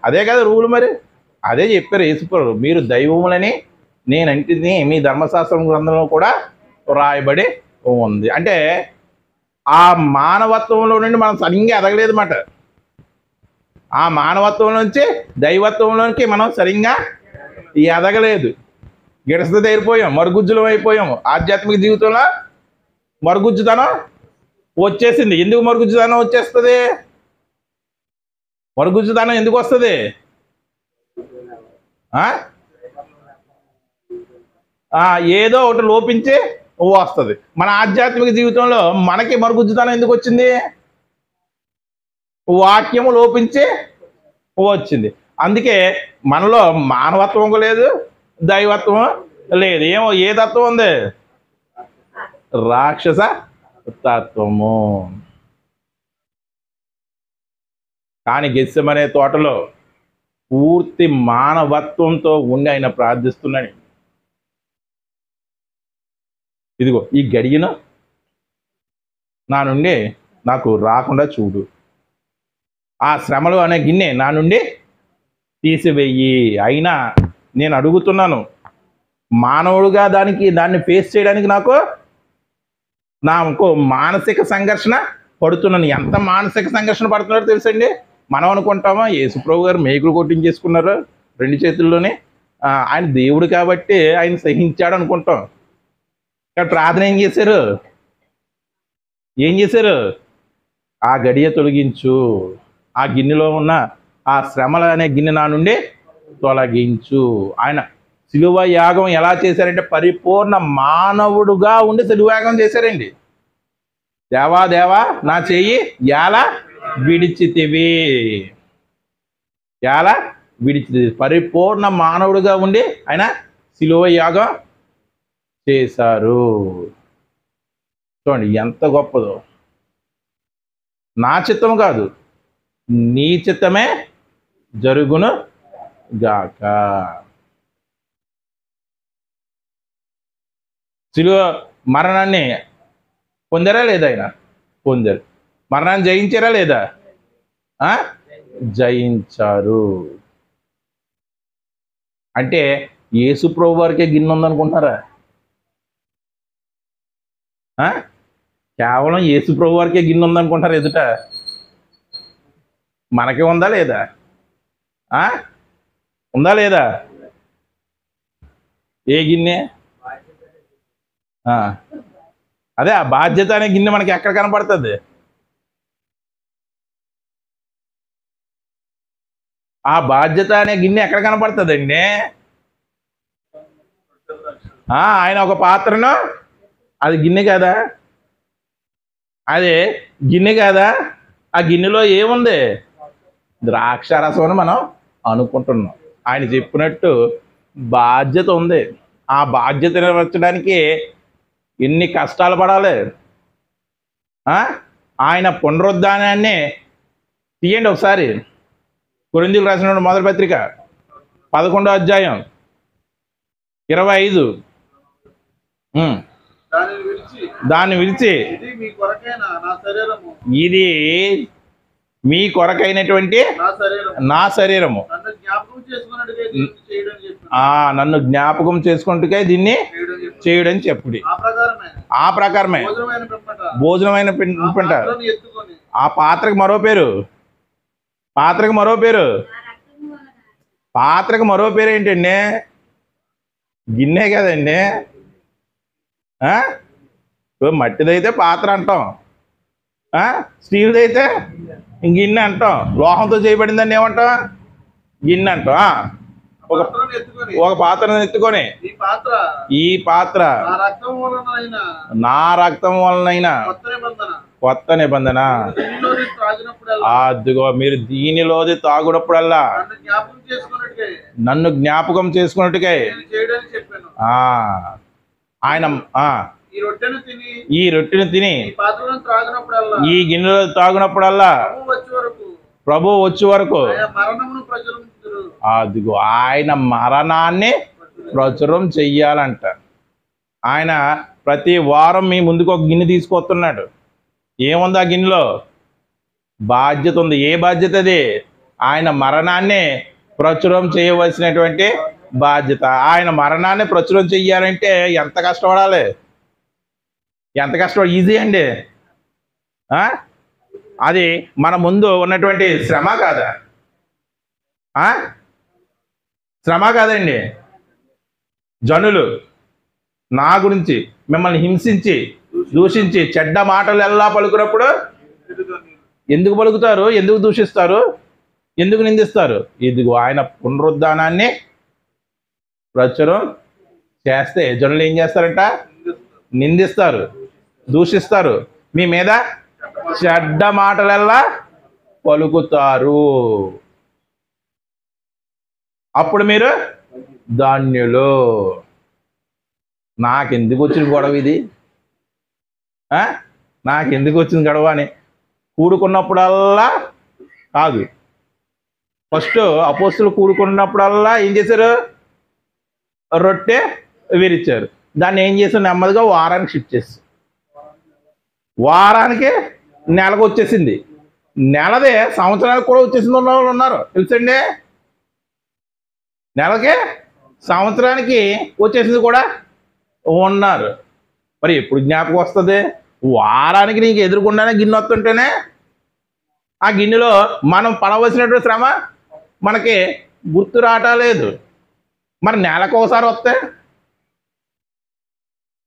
అదే కదా రూల్. మరి అదే చెప్పారు యేసుప్రభువు, మీరు దైవములని నేనంటిని మీ ధర్మశాస్త్రం గ్రంథంలో కూడా రాయబడి ఉంది. అంటే ఆ మానవత్వంలో నుండి మనం సరిగ్గా ఎదగలేదు మాట. ఆ మానవత్వం నుంచి దైవత్వంలోనికి మనం సరిగ్గా ఎదగలేదు. గిడసత అయిపోయాం, మరుగుజ్జులం అయిపోయాము. ఆధ్యాత్మిక జీవితంలో మరుగుజ్జుతనం వచ్చేసింది. ఎందుకు మరుగుజ్జుతనం వచ్చేస్తుంది? మరుగుజ్జుతనం ఎందుకు వస్తుంది? ఏదో ఒకటి లోపించి వస్తుంది. మన ఆధ్యాత్మిక జీవితంలో మనకి మరుగుజ్జుతనం ఎందుకు వచ్చింది? వాక్యము లోపించి వచ్చింది. అందుకే మనలో మానవత్వం లేదు, దైవత్వం లేదు. ఏమో ఏ తత్వం ఉంది? రాక్షస తత్వము. కానీ గెత్సెమనే తోటలో పూర్తి మానవత్వంతో ఉండి ఆయన ప్రార్థిస్తున్నాడు. ఇదిగో ఈ గడియను నా నుండి నాకు రాకుండా చూడు, ఆ శ్రమలు అనే గిన్నె నా నుండి తీసివేయి. అయినా నేను అడుగుతున్నాను, మానవుడుగా దాన్ని ఫేస్ చేయడానికి నాకు మానసిక సంఘర్షణ పడుతున్నాను. ఎంత మానసిక సంఘర్షణ పడుతున్నారో తెలుసండి. మనం అనుకుంటామా యేసుప్రభు గారు మేకులు కొట్టించేసుకున్నారు 2 చేతుల్లోనే, ఆయన దేవుడు కాబట్టి ఆయన సహించాడు అనుకుంటాం. కానీ ప్రార్థన ఏం చేశారు? ఆ గడియ తొలగించు, ఆ గిన్నెలో ఉన్న ఆ శ్రమల అనే గిన్నె నా నుండి తొలగించు. ఆయన సిలువ యాగం ఎలా చేశారంటే పరిపూర్ణ మానవుడుగా ఉండి సిలువ యాగం చేశారండి. దేవా దేవా నా చెయ్యి ఎలా విడిచితివి, ఎలా విడిచితివి. పరిపూర్ణ మానవుడుగా ఉండి ఆయన సిలువ యాగం చేశారు. చూడండి ఎంత గొప్పదో. నా చిత్తం కాదు, నీ చిత్తమే జరుగును గాక. సిలువ మరణాన్ని పొందారా లేదా? ఆయన పొందారు. మరణాన్ని జయించారా లేదా? జయించారు. అంటే యేసుప్రభు వారికే గిన్నె ఉందనుకుంటున్నారా? కేవలం యేసుప్రభు వారికే గిన్నె ఉందనుకుంటారు ఎదుట. మనకి ఉందా లేదా? ఉందా లేదా? ఏ గిన్నె? అదే ఆ బాధ్యత అనే గిన్నె మనకి ఎక్కడ కనపడుతుంది? ఆ బాధ్యత అనే గిన్నె ఎక్కడ కనపడుతుందండి? ఆయన ఒక పాత్రను, అది గిన్నె కదా, అదే గిన్నె కదా. ఆ గిన్నెలో ఏముంది? ద్రాక్షారసం అని మనం అనుకుంటున్నాం. ఆయన చెప్పినట్టు బాధ్యత ఉంది. ఆ బాధ్యత నిర్వహించడానికి ఎన్ని కష్టాలు పడాలి, ఆయన పునరుద్ధానాన్ని తీయండి ఒకసారి. కొరింథీయులకు రాసిన మొదటి పత్రిక 11వ అధ్యాయం 25. దాన్ని విడిచి ఇది మీ కొరకైనటువంటి నా శరీరము, నన్ను జ్ఞాపకం చేసుకుంటుకే దీన్ని చేయడని చెప్పుడి. ఆ ప్రకారమే భోజనమైన పింట. ఆ పాత్రకు మరో పేరు, పాత్రకు మరో పేరు ఏంటండి? గిన్నె కదండి. మట్టిదైతే పాత్ర అంటాం, స్టీల్దైతే గిన్నె అంటాం, లోహంతో చేయబడిందని ఏమంటాం? గిన్నె అంటాం. ఒక పాత్రను ఎత్తుకొని ఈ పాత్ర నా రక్తం వలనైనా కొత్త నిబంధన, అదిగో మీరు దీనిలోది తాగునప్పుడల్లా నన్ను జ్ఞాపకం చేసుకున్నట్టుగా ఆయన ఈ రొట్టెను తిని ఈ గిన్నెలో తాగునప్పుడల్లా ప్రభు వచ్చే వరకు అదిగో ఆయన మరణాన్ని ప్రచురం చెయ్యాలంట. ఆయన ప్రతి వారం మీ ముందుకు ఒక గిన్నె తీసుకొస్తున్నాడు. ఏముంది ఆ గిన్నెలో? బాధ్యత ఉంది. ఏ బాధ్యత అది? ఆయన మరణాన్ని ప్రచురం చేయవలసినటువంటి బాధ్యత. ఆయన మరణాన్ని ప్రచురం చెయ్యాలంటే ఎంత కష్టపడాలి? ఎంత కష్టపడ? ఈజీ అండి. అది మన ముందు ఉన్నటువంటి శ్రమ కాదా? శ్రమ కాదండి. జనులు నా గురించి మిమ్మల్ని హింసించి దూషించి చెడ్డ మాటలు ఎలా పలుకున్నప్పుడు ఎందుకు పలుకుతారు? ఎందుకు దూషిస్తారు? ఎందుకు నిందిస్తారు? ఇదిగో ఆయన పునరుద్ధానాన్ని ప్రచురం చేస్తే జనులు ఏం చేస్తారంట? నిందిస్తారు, దూషిస్తారు, మీ మీద చెడ్డ మాటలెల్లా పలుకుతారు. అప్పుడు మీరు ధన్యులు. నాకెందుకు వచ్చిన గొడవ ఇది? నాకెందుకు వచ్చిన గొడవ అని కూడుకున్నప్పుడల్లా కాదు. ఫస్ట్ అపోస్తులు కూడుకున్నప్పుడల్లా ఏం చేశారు? రొట్టె విరిచారు. దాన్ని ఏం చేశారు? నెమ్మదిగా వారానికి షిఫ్ట్ చేసి, వారానికి నెలకు వచ్చేసింది. నెలదే సంవత్సరానికి కూడా వచ్చేసింది ఉన్న వాళ్ళు ఉన్నారు తెలుసండి. నెలకే సంవత్సరానికి వచ్చేసింది కూడా ఉన్నారు. మరి ఎప్పుడు జ్ఞాపకం వస్తుంది? వారానికి నీకు ఎదురుకుండానే గిన్నె వస్తుంటేనే ఆ గిన్నెలో మనం పడవలసినటువంటి శ్రమ మనకి గుర్తు రావట్లేదు. మరి నెలకు ఒకసారి వస్తే,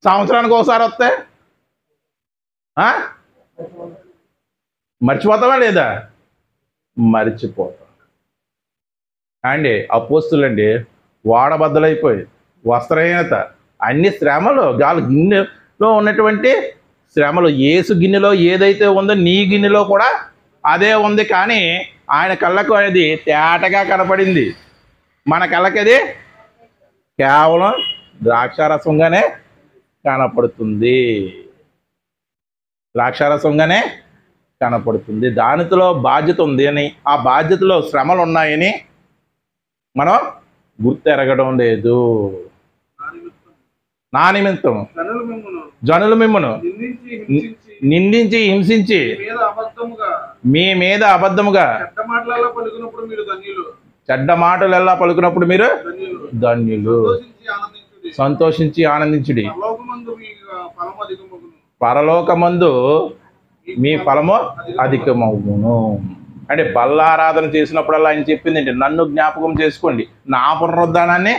సంవత్సరానికి ఒకసారి వస్తే మర్చిపోతావా లేదా? మర్చిపోతాం అండి. అపోస్తులండి వాడబద్దలైపోయి వస్త్రహీనత, అన్ని శ్రమలు, గాలి గిన్నెలో ఉన్నటువంటి శ్రమలు. యేసు గిన్నెలో ఏదైతే ఉందో నీ గిన్నెలో కూడా అదే ఉంది. కానీ ఆయన కళ్ళకు అది తేటగా కనపడింది. మన కళ్ళకి అది కేవలం ద్రాక్షారసంగానే కనపడుతుంది. ద్రాక్షారసంగానే కనపడుతుంది. దానితో బాధ్యత ఉంది అని, ఆ బాధ్యతలో శ్రమలు ఉన్నాయని మనం గుర్తెరగడం లేదు. నా నిమిత్తం జనులు మిమ్మును నిందించి హింసించి మీ మీద అబద్ధముగా చెడ్డ మాటలు ఎలా పలుకున్నప్పుడు మీరు ధన్యులు. సంతోషించి ఆనందించుడి. పరలోకమందు మీ ఫలము అధికమవును. అంటే బల్లారాధన చేసినప్పుడల్లా ఆయన చెప్పింది ఏంటి? నన్ను జ్ఞాపకం చేసుకోండి, నా పునరుద్ధానాన్ని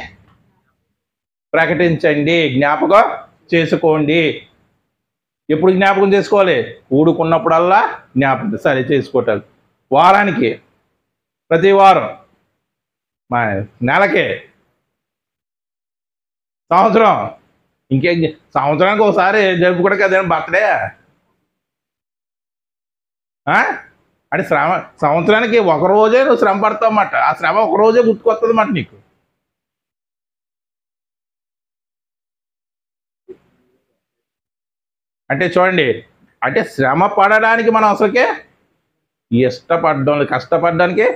ప్రకటించండి, జ్ఞాపకం చేసుకోండి. ఎప్పుడు జ్ఞాపకం చేసుకోవాలి? కూడుకున్నప్పుడల్లా జ్ఞాపకం సరే చేసుకోవటాలు. వారానికి, ప్రతి వారం, నెలకే, సంవత్సరం, ఇంకేం సంవత్సరానికి ఒకసారి జరుపుకోవడం కదా బర్త్డే. అంటే శ్రమ సంవత్సరానికి ఒకరోజే నువ్వు శ్రమ పడతావు అన్నమాట. ఆ శ్రమ ఒకరోజే గుర్తుకొస్తుంది అన్నమాట నీకు. అంటే చూడండి, అంటే శ్రమ పడడానికి మనం అసలుకే ఇష్టపడడం, కష్టపడడానికి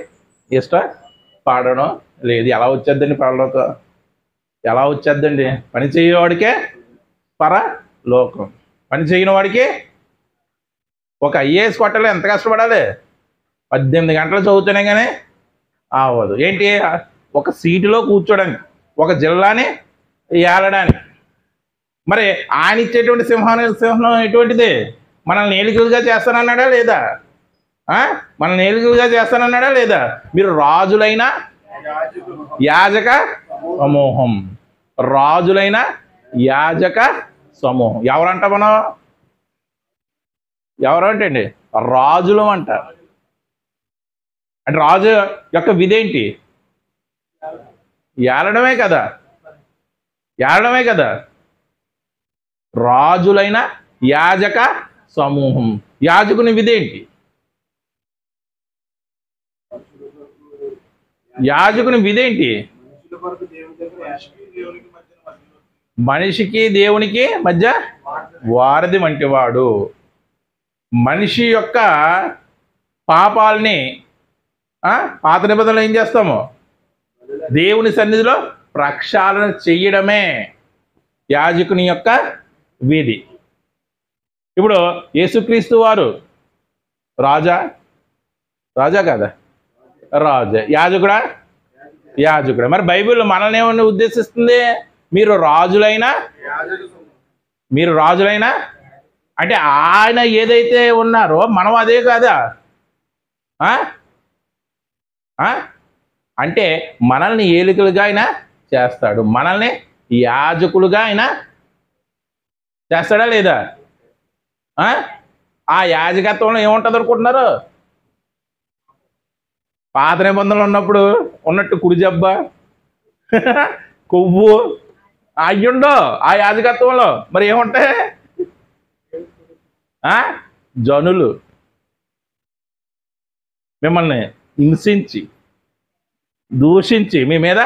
ఇష్టపడడం లేదు. ఎలా వచ్చేద్దండి పరలోకం? ఎలా వచ్చేద్దండి? పని చేయవాడికే పరలోకం, పని చేయని వాడికి. ఒక ఐఏఎస్ కొట్టాలి ఎంత కష్టపడాలి? 18 గంటలు చదువుతూనే కానీ అవ్వదు. ఏంటి? ఒక సీటులో కూర్చోడానికి, ఒక జిల్లాని ఏలడానికి. మరి ఆయన ఇచ్చేటువంటి సింహం ఎటువంటిది? మనల్ని ఏలికలుగా చేస్తానన్నాడా లేదా? మనల్ని ఏలికలుగా చేస్తానన్నాడా లేదా? మీరు రాజులైన యాజక సమూహం, రాజులైన యాజక సమూహం. ఎవరంట మనం? ఎవరంటండి? రాజులం అంట. అంటే రాజు యొక్క విధేంటి? ఏలడమే కదా, ఏలడమే కదా. రాజులైన యాజక సమూహం. యాజకుని విధేంటి? యాజకుని విధేంటి? మనిషికి దేవునికి మధ్య వారధి వంటివాడు. మనిషి యొక్క పాపాలని పాత నిబంధనలు ఏం చేస్తాము? దేవుని సన్నిధిలో ప్రక్షాళన చెయ్యడమే యాజకుని యొక్క విధి. ఇప్పుడు యేసుక్రీస్తు వారు రాజా కదా? రాజా. యాజకుడా? యాజకుడా. మరి బైబిల్ మనల్ని ఏమని ఉద్దేశిస్తుంది? మీరు రాజులైనా అంటే ఆయన ఏదైతే ఉన్నారో మనం అదే కాదా? అంటే మనల్ని ఏలికలుగా ఆయన చేస్తాడు, మనల్ని యాజకులుగా ఆయన చేస్తాడా లేదా? ఆ యాజకత్వంలో ఏముంటుంది అనుకుంటున్నారు? పాత నిబంధనలు ఉన్నప్పుడు ఉన్నట్టు కుడి జబ్బ, కొవ్వు అయ్యుండో ఆ యాజకత్వంలో. మరి ఏముంటాయి? జనులు మిమ్మల్ని హింసించి దూషించి మీ మీద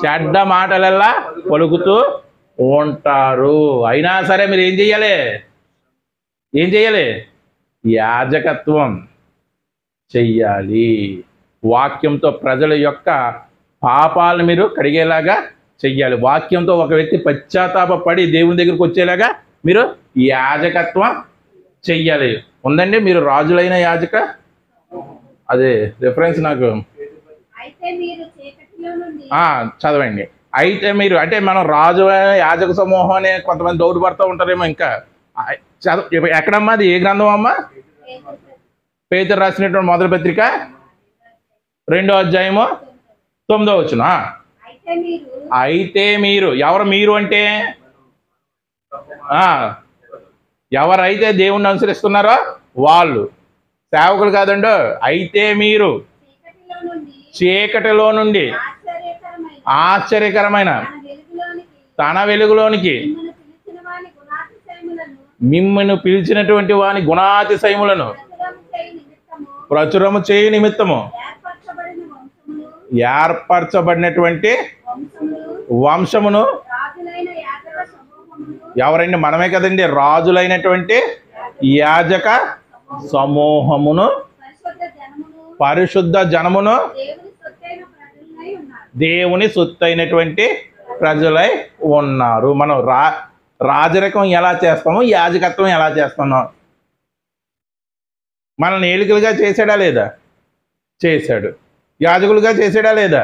చెడ్డ మాటలల్లా పలుకుతూ ఉంటారు. అయినా సరే మీరు ఏం చెయ్యాలి? యాజకత్వం చెయ్యాలి. వాక్యంతో ప్రజల యొక్క పాపాలను మీరు కడిగేలాగా చెయ్యాలి. వాక్యంతో ఒక వ్యక్తి పశ్చాత్తాపడి దేవుని దగ్గరికి వచ్చేలాగా మీరు యాజకత్వం చెయ్యాలి. ఉందండి మీరు రాజులైన యాజక, అదే రిఫరెన్స్ నాకు చదవండి. అయితే మీరు అంటే మనం రాజు యాజక సమూహం అనే కొంతమంది డౌట్ పడుతూ ఉంటారేమో. ఇంకా ఎక్కడమ్మా అది? ఏ గ్రంథం అమ్మా? పేతురు రాసినటువంటి మొదటి పత్రిక 2వ అధ్యాయము 9వ వచనం. అయితే మీరు ఎవరు? మీరు అంటే ఎవరైతే దేవుణ్ణి అనుసరిస్తున్నారో వాళ్ళు సేవకులు కాదండి. అయితే మీరు చీకటిలో నుండి ఆశ్చర్యకరమైన తన వెలుగులోనికి మిమ్మల్ని పిలిచినటువంటి వాని గుణాతిశయములను ప్రచురము చేయ నిమిత్తము ఏర్పరచబడినటువంటి వంశమును. ఎవరండి? మనమే కదండి. రాజులైనటువంటి యాజక సమూహమును, పరిశుద్ధ జనమును, దేవుని సొత్తైనటువంటి ప్రజలై ఉన్నారు. మనం రాజరికం ఎలా చేస్తామో యాజకత్వం ఎలా చేస్తున్నాం? మనల్ని ఏలికలుగా చేశాడా లేదా? చేశాడు. యాజకులుగా చేశాడా లేదా?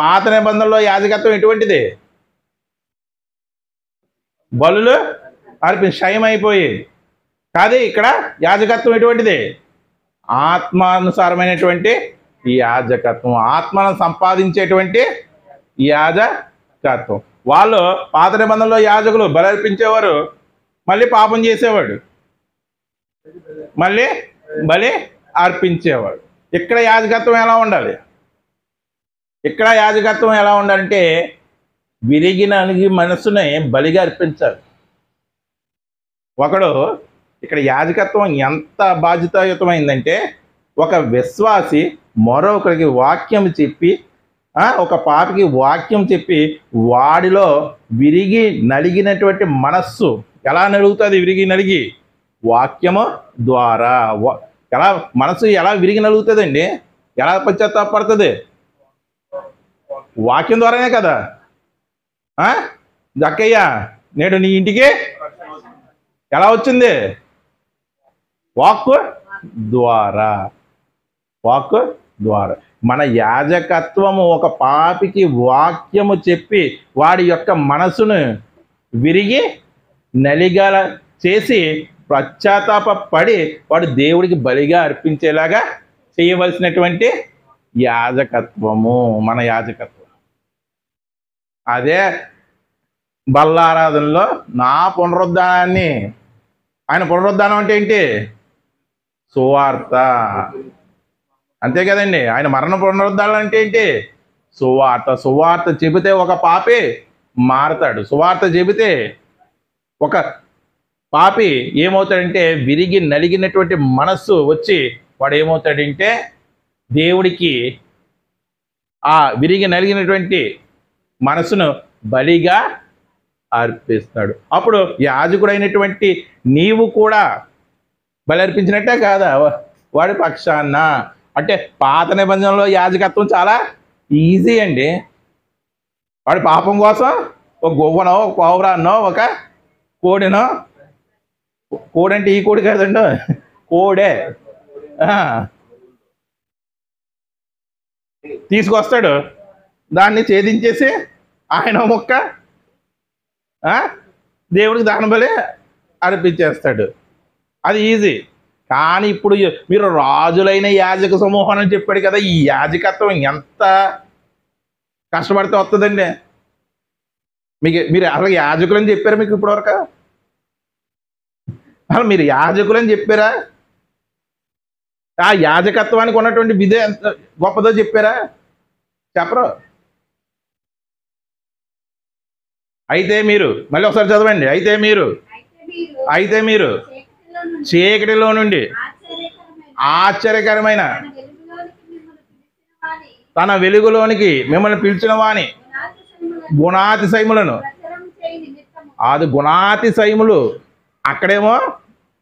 పాత నిబంధనలో యాజకత్వం ఎటువంటిది? బలులు క్షయమైపోయేది కాదే. ఇక్కడ యాజకత్వం ఎటువంటిది? ఆత్మానుసారమైనటువంటి యాజకత్వం, ఆత్మను సంపాదించేటువంటి యాజకత్వం. వాళ్ళు పాత నిబంధనలో యాజకులు బలి అర్పించేవారు, మళ్ళీ పాపం చేసేవాడు, మళ్ళీ బలి అర్పించేవాడు. ఇక్కడ యాజకత్వం ఎలా ఉండాలి? ఇక్కడ యాజకత్వం ఎలా ఉండాలంటే విరిగిన మనసుని బలిగా అర్పించాలి. ఒకడు ఇక్కడ యాజకత్వం ఎంత బాధ్యతాయుతమైందంటే ఒక విశ్వాసి మరొకరికి వాక్యం చెప్పి, ఒక పాపికి వాక్యం చెప్పి వాడిలో విరిగి నలిగినటువంటి మనస్సు ఎలా నలుగుతుంది? విరిగి నలిగి వాక్యము ద్వారా. ఎలా మనసు ఎలా విరిగి నలుగుతుందండి? ఎలా పశ్చాత్తాపడుతుంది? వాక్యం ద్వారానే కదా. జక్కయ్య, నేడు నీ ఇంటికి ఎలా వచ్చింది? వాక్కు ద్వారా. వాక్కు ద్వారా. మన యాజకత్వము ఒక పాపికి వాక్యము చెప్పి వాడి యొక్క మనసును విరిగి నలిగల చేసి పశ్చాత్తాపడి వాడు దేవుడికి బలిగా అర్పించేలాగా చేయవలసినటువంటి యాజకత్వము మన యాజకత్వం. అదే బల్లారాధనలో నా పునరుద్ధానాన్ని, ఆయన పునరుద్ధానం అంటే ఏంటి? సువార్త. అంతే కదండి. ఆయన మరణ పునరుద్ధానం అంటే ఏంటి? సువార్త. సువార్త చెబితే ఒక పాపి మారతాడు. సువార్త చెబితే ఒక పాపి ఏమవుతాడంటే విరిగి నలిగినటువంటి మనస్సు వచ్చి వాడు ఏమవుతాడంటే దేవుడికి ఆ విరిగి నలిగినటువంటి మనసును బలిగా అర్పిస్తాడు. అప్పుడు యాజకుడైనటువంటి నీవు కూడా బలి అర్పించినట్టే కాదా వాడి పక్షాన? అంటే పాత నిబంధనలో యాజకత్వం చాలా ఈజీ అండి. వాడి పాపం కోసం ఒక గొవ్వనో, ఒక పావురాన్నో, ఒక కోడినో, కోడంటే ఈ కోడి కాదండి, కోడే తీసుకొస్తాడు. దాన్ని ఛేదించేసి ఆయన మొక్క దేవుడికి దాని బలి అర్పించేస్తాడు. అది ఈజీ. కానీ ఇప్పుడు మీరు రాజులైన యాజక సమూహం అని చెప్పాడు కదా, ఈ యాజకత్వం ఎంత కష్టపడితే వస్తుందండి? మీరు అసలు యాజకులని చెప్పారా మీకు ఇప్పటివరకు? అసలు మీరు యాజకులని చెప్పారా? ఆ యాజకత్వానికి ఉన్నటువంటి విధి ఎంత గొప్పదో చెప్పారా? చెప్పరు. అయితే మీరు మళ్ళీ ఒకసారి చదవండి. అయితే మీరు చీకటిలో నుండి ఆశ్చర్యకరమైన తన వెలుగులోనికి మిమ్మల్ని పిలిచిన వాని గుణాతిశయములను, అది గుణాతిశయములు. అక్కడేమో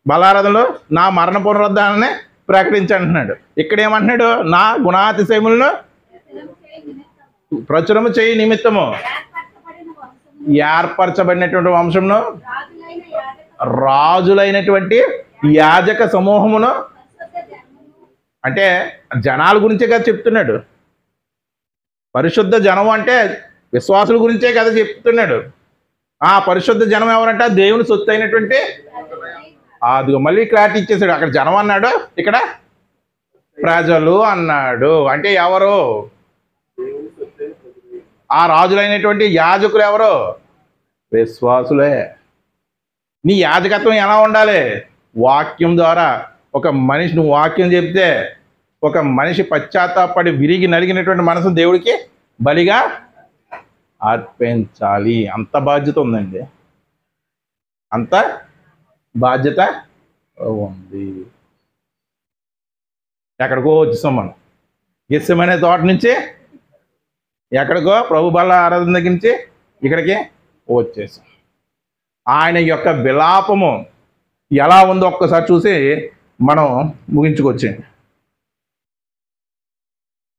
బలారాధనలో నా మరణ పునరుద్ధానాన్ని ప్రకటించంటున్నాడు. ఇక్కడేమంటున్నాడు? నా గుణాతిశయములను ప్రచురము చేయి నిమిత్తము ఏర్పరచబడినటువంటి వంశమును, రాజులైనటువంటి యాజక సమూహమును. అంటే జనాల గురించే కదా చెప్తున్నాడు. పరిశుద్ధ జనం అంటే విశ్వాసుల గురించే కదా చెప్తున్నాడు. ఆ పరిశుద్ధ జనం ఎవరంటే దేవుని సొత్తు అయినటువంటి, అది మళ్ళీ క్లారిటీ ఇచ్చేసాడు. అక్కడ జనం అన్నాడు, ఇక్కడ ప్రజలు అన్నాడు. అంటే ఎవరు? ఆ రాజులైనటువంటి యాజకులు ఎవరు? విశ్వాసులే. నీ యాజకత్వం ఎలా ఉండాలి? వాక్యం ద్వారా. ఒక మనిషి, నువ్వు వాక్యం చెప్తే ఒక మనిషి పశ్చాత్తాపడి విరిగి నలిగినటువంటి మనసు దేవుడికి బలిగా అర్పించాలి. అంత బాధ్యత ఉందండి, అంత బాధ్యత ఉంది. ఎక్కడికో వచ్చేసాం మనం. గెస్సెమనే తోట నుంచి ఎక్కడికో ప్రభు బల్ల ఆరాధన దగ్గర నుంచి ఇక్కడికి వచ్చేసాం. ఆయన యొక్క విలాపము ఎలా ఉందో ఒక్కసారి చూసి మనం ముగించుకొచ్చేయండి.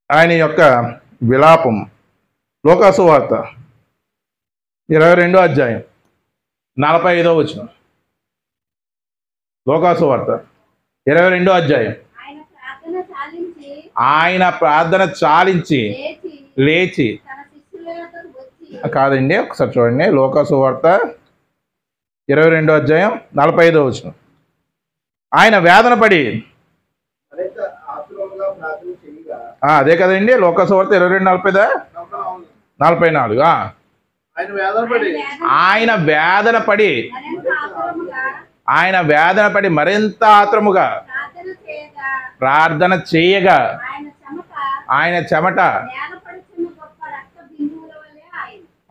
ఆయన యొక్క విలాపం లోకాసు వార్త 22వ అధ్యాయం 45వ వచనం. లోకాసు వార్త 22వ అధ్యాయం. ఆయన ప్రార్థన చాలించి లేచి, కాదండి ఒకసారి చూడండి, లోకాసు వార్త 22వ అధ్యాయం 45వ వచనం. ఆయన వేదన పడి, అదే కదండి లోకాసు వార్త 22:40 44. ఆయన వేదన పడి మరింత ఆత్రముగా ప్రార్థన చేయగా ఆయన చెమట,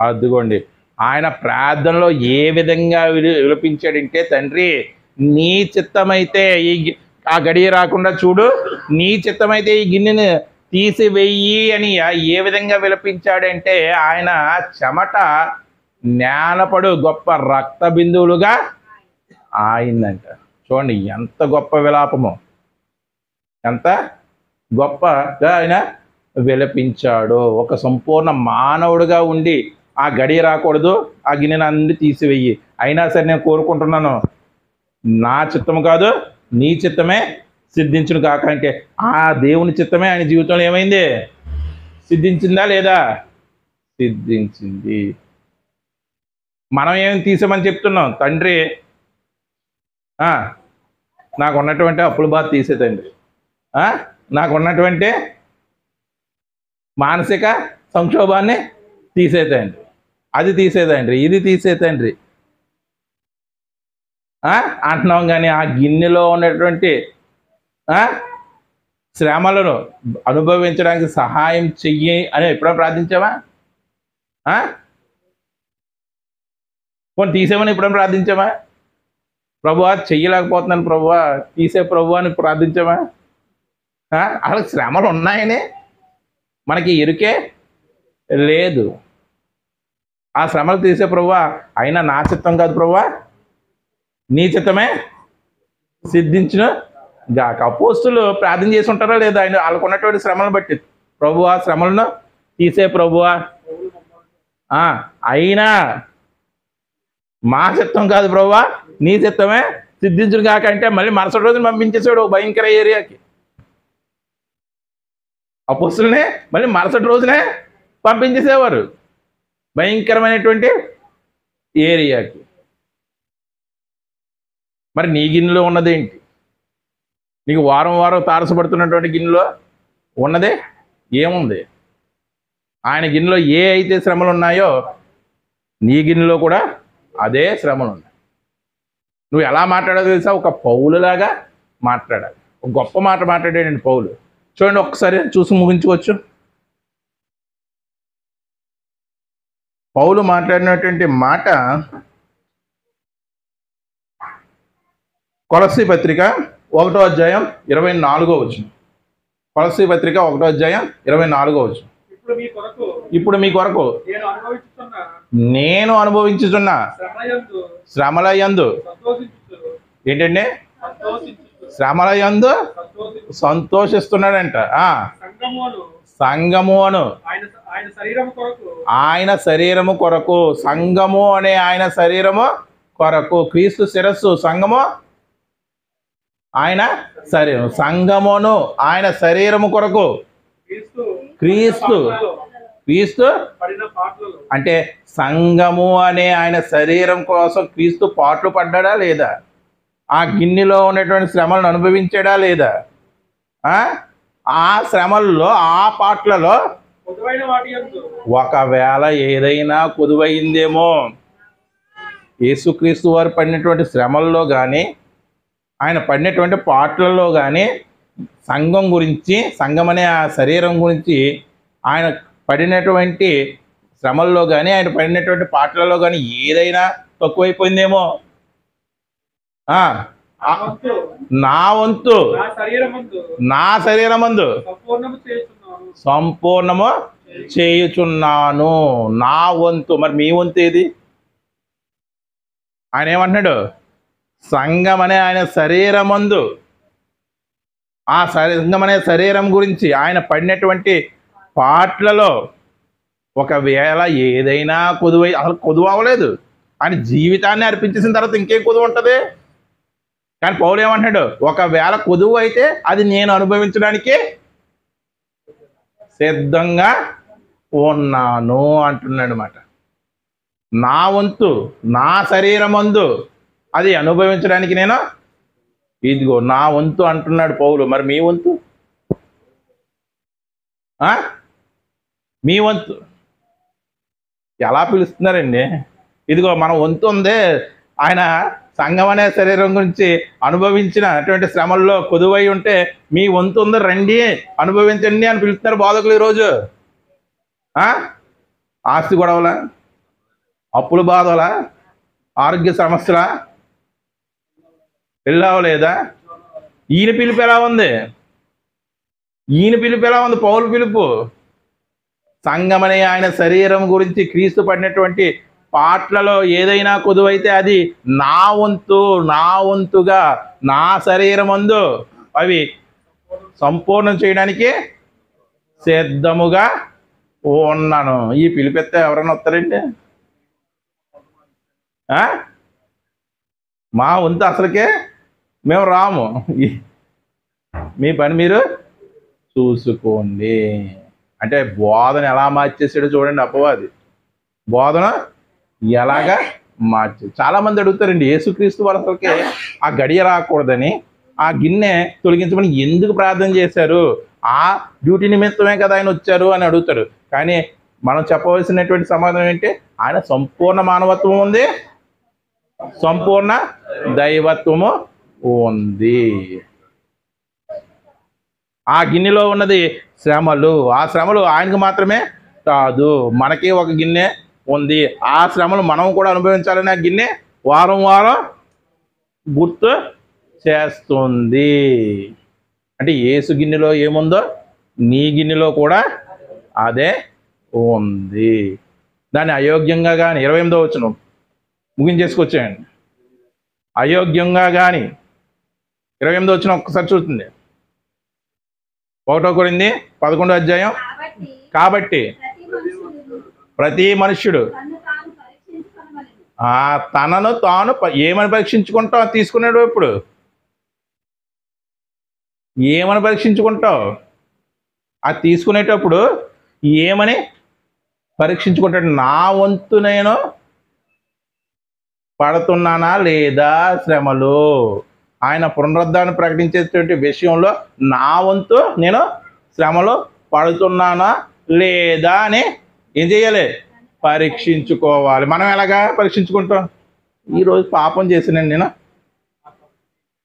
అదిగోండి ఆయన ప్రార్థనలో ఏ విధంగా విలపించాడంటే, తండ్రి నీ చిత్తమైతే ఆ గడియ రాకుండా చూడు, నీ చిత్తమైతే ఈ గిన్నెని తీసివేయి అని ఏ విధంగా విలపించాడంటే ఆయన చెమట నేలపడు గొప్ప రక్త బిందువులుగా ఆయిందంట. చూడండి ఎంత గొప్ప విలాపము, ఎంత గొప్పగా ఆయన విలపించాడు. ఒక సంపూర్ణ మానవుడిగా ఉండి ఆ గడియ రాకూడదు, ఆ గిన్నెను అన్ని తీసివేయి, అయినా సరే నేను కోరుకుంటున్నాను నా చిత్తము కాదు నీ చిత్తమే సిద్ధించును కాక అంటే ఆ దేవుని చిత్తమే ఆయన జీవితంలో ఏమైంది, సిద్ధించిందా లేదా? సిద్ధించింది. మనం ఏం తీసామని చెప్తున్నాం? తండ్రి నాకు ఉన్నటువంటి అప్పుల బాధ తీసే తండ్రి, నాకు ఉన్నటువంటి మానసిక సంక్షోభాన్ని తీసేతండ్రి, అది తీసేదండ్రి, ఇది తీసేతండ్రి అంటున్నాం. కానీ ఆ గిన్నెలో ఉన్నటువంటి శ్రమలను అనుభవించడానికి సహాయం చెయ్యి అని ఎప్పుడైనా ప్రార్థించావా? కొన్ని తీసేమని ఎప్పుడైనా ప్రార్థించావా? ప్రభువా చెయ్యలేకపోతున్నాను ప్రభువా తీసే ప్రభువా అని ప్రార్థించావా? అసలు శ్రమలు ఉన్నాయని మనకి ఎరుకే లేదు. ఆ శ్రమలు తీసే ప్రభువా, అయినా నా చిత్తం కాదు ప్రభువా నీ చిత్తమే సిద్ధించును గాక. అపోస్తులు ప్రార్థన చేసి ఉంటారా లేదా? ఆయన వాళ్ళకు ఉన్నటువంటి శ్రమలను బట్టి, ప్రభువా శ్రమలను తీసే ప్రభువా, అయినా మా చిత్తం కాదు ప్రభువా నీ చిత్తమే సిద్ధించును గాక అంటే మళ్ళీ మరుసటి రోజున పంపించేసాడు భయంకర ఏరియాకి. అపోస్తులనే మళ్ళీ మరుసటి రోజునే పంపించేసేవారు భయంకరమైనటువంటి ఏరియాకి. మరి నీ గిన్నెలో ఉన్నదేంటి? నీకు వారం వారం తారసపడుతున్నటువంటి గిన్నెలో ఉన్నదే ఏముంది? ఆయన గిన్నెలో ఏ అయితే శ్రమలు ఉన్నాయో నీ గిన్నెలో కూడా అదే శ్రమలు ఉన్నాయి. నువ్వు ఎలా మాట్లాడాలో తెలుసా? ఒక పౌలులాగా మాట్లాడాలి. ఒక గొప్ప మాట మాట్లాడాడండి పౌలు. చూడండి ఒక్కసారి చూసి ముగించుకోవచ్చు. పౌలు మాట్లాడినటువంటి మాట కొలస్సీ పత్రిక 1వ అధ్యాయం 24వ వచనం. కొలస్సీ పత్రిక 1వ అధ్యాయం 24వ వచనం. ఇప్పుడు మీ కొరకు నేను అనుభవించుచున్న శ్రమల యందు ఏంటండి? శ్రమల యందు సంతోషిస్తున్నాడంట. సంఘము అను ఆయన శరీరము కొరకు, సంఘము అనే ఆయన శరీరము కొరకు, క్రీస్తు శిరస్సు, సంఘము ఆయన శరీరం, సంఘమును ఆయన శరీరము కొరకు, క్రీస్తు అంటే సంఘము అనే ఆయన శరీరం కోసం క్రీస్తు పాటలు పడ్డాడా లేదా? ఆ గిన్నెలో ఉన్నటువంటి శ్రమలను అనుభవించాడా లేదా? ఆ శ్రమల్లో ఆ పాటలలో ఒకవేళ ఏదైనా కొదువైందేమో, యేసుక్రీస్తు వారు పడినటువంటి శ్రమల్లో కానీ ఆయన పడినటువంటి పాటలలో కానీ సంఘం గురించి, సంఘం అనే ఆ శరీరం గురించి, ఆయన పడినటువంటి శ్రమల్లో కానీ ఆయన పడినటువంటి పాటలలో కానీ ఏదైనా తక్కువైపోయిందేమో, నా వంతు నా శరీరమందు సంపూర్ణము చేయుచున్నాను. నా వంతు. మరి మీ వంతు ఏది? ఆయన ఏమంటున్నాడు? సంఘం అనే ఆయన శరీరమందు, ఆ సంఘం అనే శరీరం గురించి ఆయన పడినటువంటి పాటలలో ఒకవేళ ఏదైనా కొదువై, అసలు కొదువు అవ్వలేదు, ఆయన జీవితాన్ని అర్పించేసిన తర్వాత ఇంకేం కొదువు ఉంటుంది? కానీ పౌలు ఏమంటున్నాడు? ఒకవేళ కొదువు అయితే అది నేను అనుభవించడానికి సిద్ధంగా ఉన్నాను అంటున్నాడు అన్నమాట. నా వంతు నా శరీరమందు అది అనుభవించడానికి నేను ఇదిగో నా వంతు అంటున్నాడు పౌలు. మరి మీ వంతు? మీ వంతు ఎలా పిలుస్తున్నారండి? ఇదిగో మన వంతు ఉంది. ఆయన సంఘం అనే శరీరం గురించి అనుభవించినటువంటి శ్రమల్లో కొదువై ఉంటే మీ వంతు ఉంది, రండి అనుభవించండి అని పిలుస్తున్నారు బోధకులు ఈరోజు. ఆస్తి గొడవల, అప్పుల బాధల, ఆరోగ్య సమస్యల, పెళ్ళవలేదా? ఈయన పిలుపు ఎలా ఉంది? ఈయన పిలుపు ఎలా ఉంది? పౌలు పిలుపు సంఘమనే ఆయన శరీరం గురించి క్రీస్తు పడినటువంటి పాటలలో ఏదైనా కొదువైతే అది నా వంతుగా నా శరీరమందు అవి సంపూర్ణం చేయడానికి సిద్ధముగా ఉన్నాను. ఈ పిలిపెత్తే ఎవరైనా వస్తారండి? మా వంతు అసలుకే మేము రాము. మీ పని మీరు చూసుకోండి. అంటే బోధన ఎలా మార్చేసాడో చూడండి అపవాది. బోధన ఎలాగా మార్చి చాలామంది అడుగుతారండి, యేసుక్రీస్తు వాళ్ళు అసలుకే ఆ గడియ రాకూడదని ఆ గిన్నె తొలగించమని ఎందుకు ప్రార్థన చేశారు? ఆ డ్యూటీ నిమిత్తమే కదా ఆయన వచ్చారు అని అడుగుతారు. కానీ మనం చెప్పవలసినటువంటి సమాధానం ఏంటి? ఆయన సంపూర్ణ మానవత్వం ఉంది, సంపూర్ణ దైవత్వము ఉంది. ఆ గిన్నెలో ఉన్నది శ్రమలు. ఆ శ్రమలు ఆయనకు మాత్రమే కాదు, మనకి ఒక గిన్నె ఉంది. ఆ శ్రమలు మనం కూడా అనుభవించాలని ఆ గిన్నె వారం వారం గుర్తు చేస్తుంది. అంటే యేసు గిన్నెలో ఏముందో నీ గిన్నెలో కూడా అదే ఉంది. దాన్ని అయోగ్యంగా కానీ 28వ వచనం ముగించేసుకొచ్చేయండి. అయోగ్యంగా కానీ 28వ వచనం ఒక్కసారి చూస్తుంది. 1 కొరింథీ 11వ అధ్యాయం. కాబట్టి ప్రతి మనుష్యుడు తనను తాను ఏమని పరీక్షించుకుంటావు? తీసుకున్నాడు. ఇప్పుడు ఏమని పరీక్షించుకుంటావు? అది తీసుకునేటప్పుడు ఏమని పరీక్షించుకుంటాడు? నా వంతు నేను పడుతున్నానా లేదా శ్రమలు? ఆయన పునరుద్ధాన్ని ప్రకటించేటువంటి విషయంలో నా వంతు నేను శ్రమలు పడుతున్నానా లేదా అని ఏం చేయాలి? పరీక్షించుకోవాలి. మనం ఎలాగా పరీక్షించుకుంటాం? ఈరోజు పాపం చేసినండి, నేను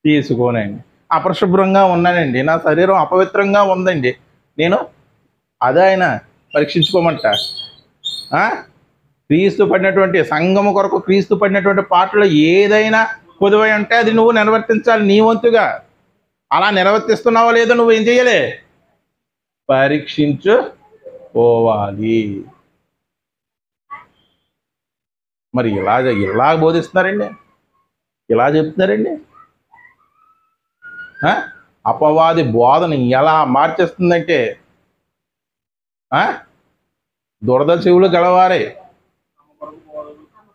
తీసుకోనండి. అపరిశుభ్రంగా ఉన్నానండి, నా శరీరం అపవిత్రంగా ఉందండి, నేను అదే ఆయన పరీక్షించుకోమంట. క్రీస్తు పడినటువంటి సంఘము కొరకు క్రీస్తు పడినటువంటి పాటలో ఏదైనా కొదువై ఉంటే అది నువ్వు నిర్వర్తించాలి నీ వంతుగా. అలా నిర్వర్తిస్తున్నావో లేదో నువ్వు ఏం చేయాలి? పరీక్షించుకోవాలి. మరి ఇలా బోధిస్తున్నారండి, ఇలా చెప్తున్నారండి. అపవాది బోధన ఎలా మార్చేస్తుందంటే దురద చెవులు గలవారే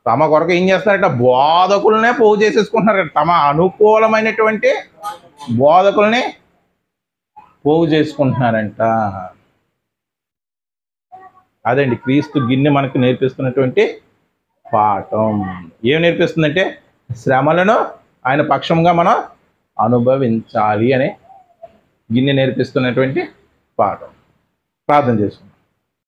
తమ కొరకు ఏం చేస్తున్నారట? బోధకులనే పోగు చేసేసుకుంటున్నారట. తమ అనుకూలమైనటువంటి బోధకుల్ని పోగు చేసుకుంటున్నారంట. అదండి క్రీస్తు గిన్నె మనకు నేర్పిస్తున్నటువంటి పాఠం. ఏం నేర్పిస్తుందంటే శ్రమలను ఆయన పక్షంగా మనం అనుభవించాలి అనే గిన్నె నేర్పిస్తున్నటువంటి పాఠం. ప్రార్థన చేసుకుంటాం.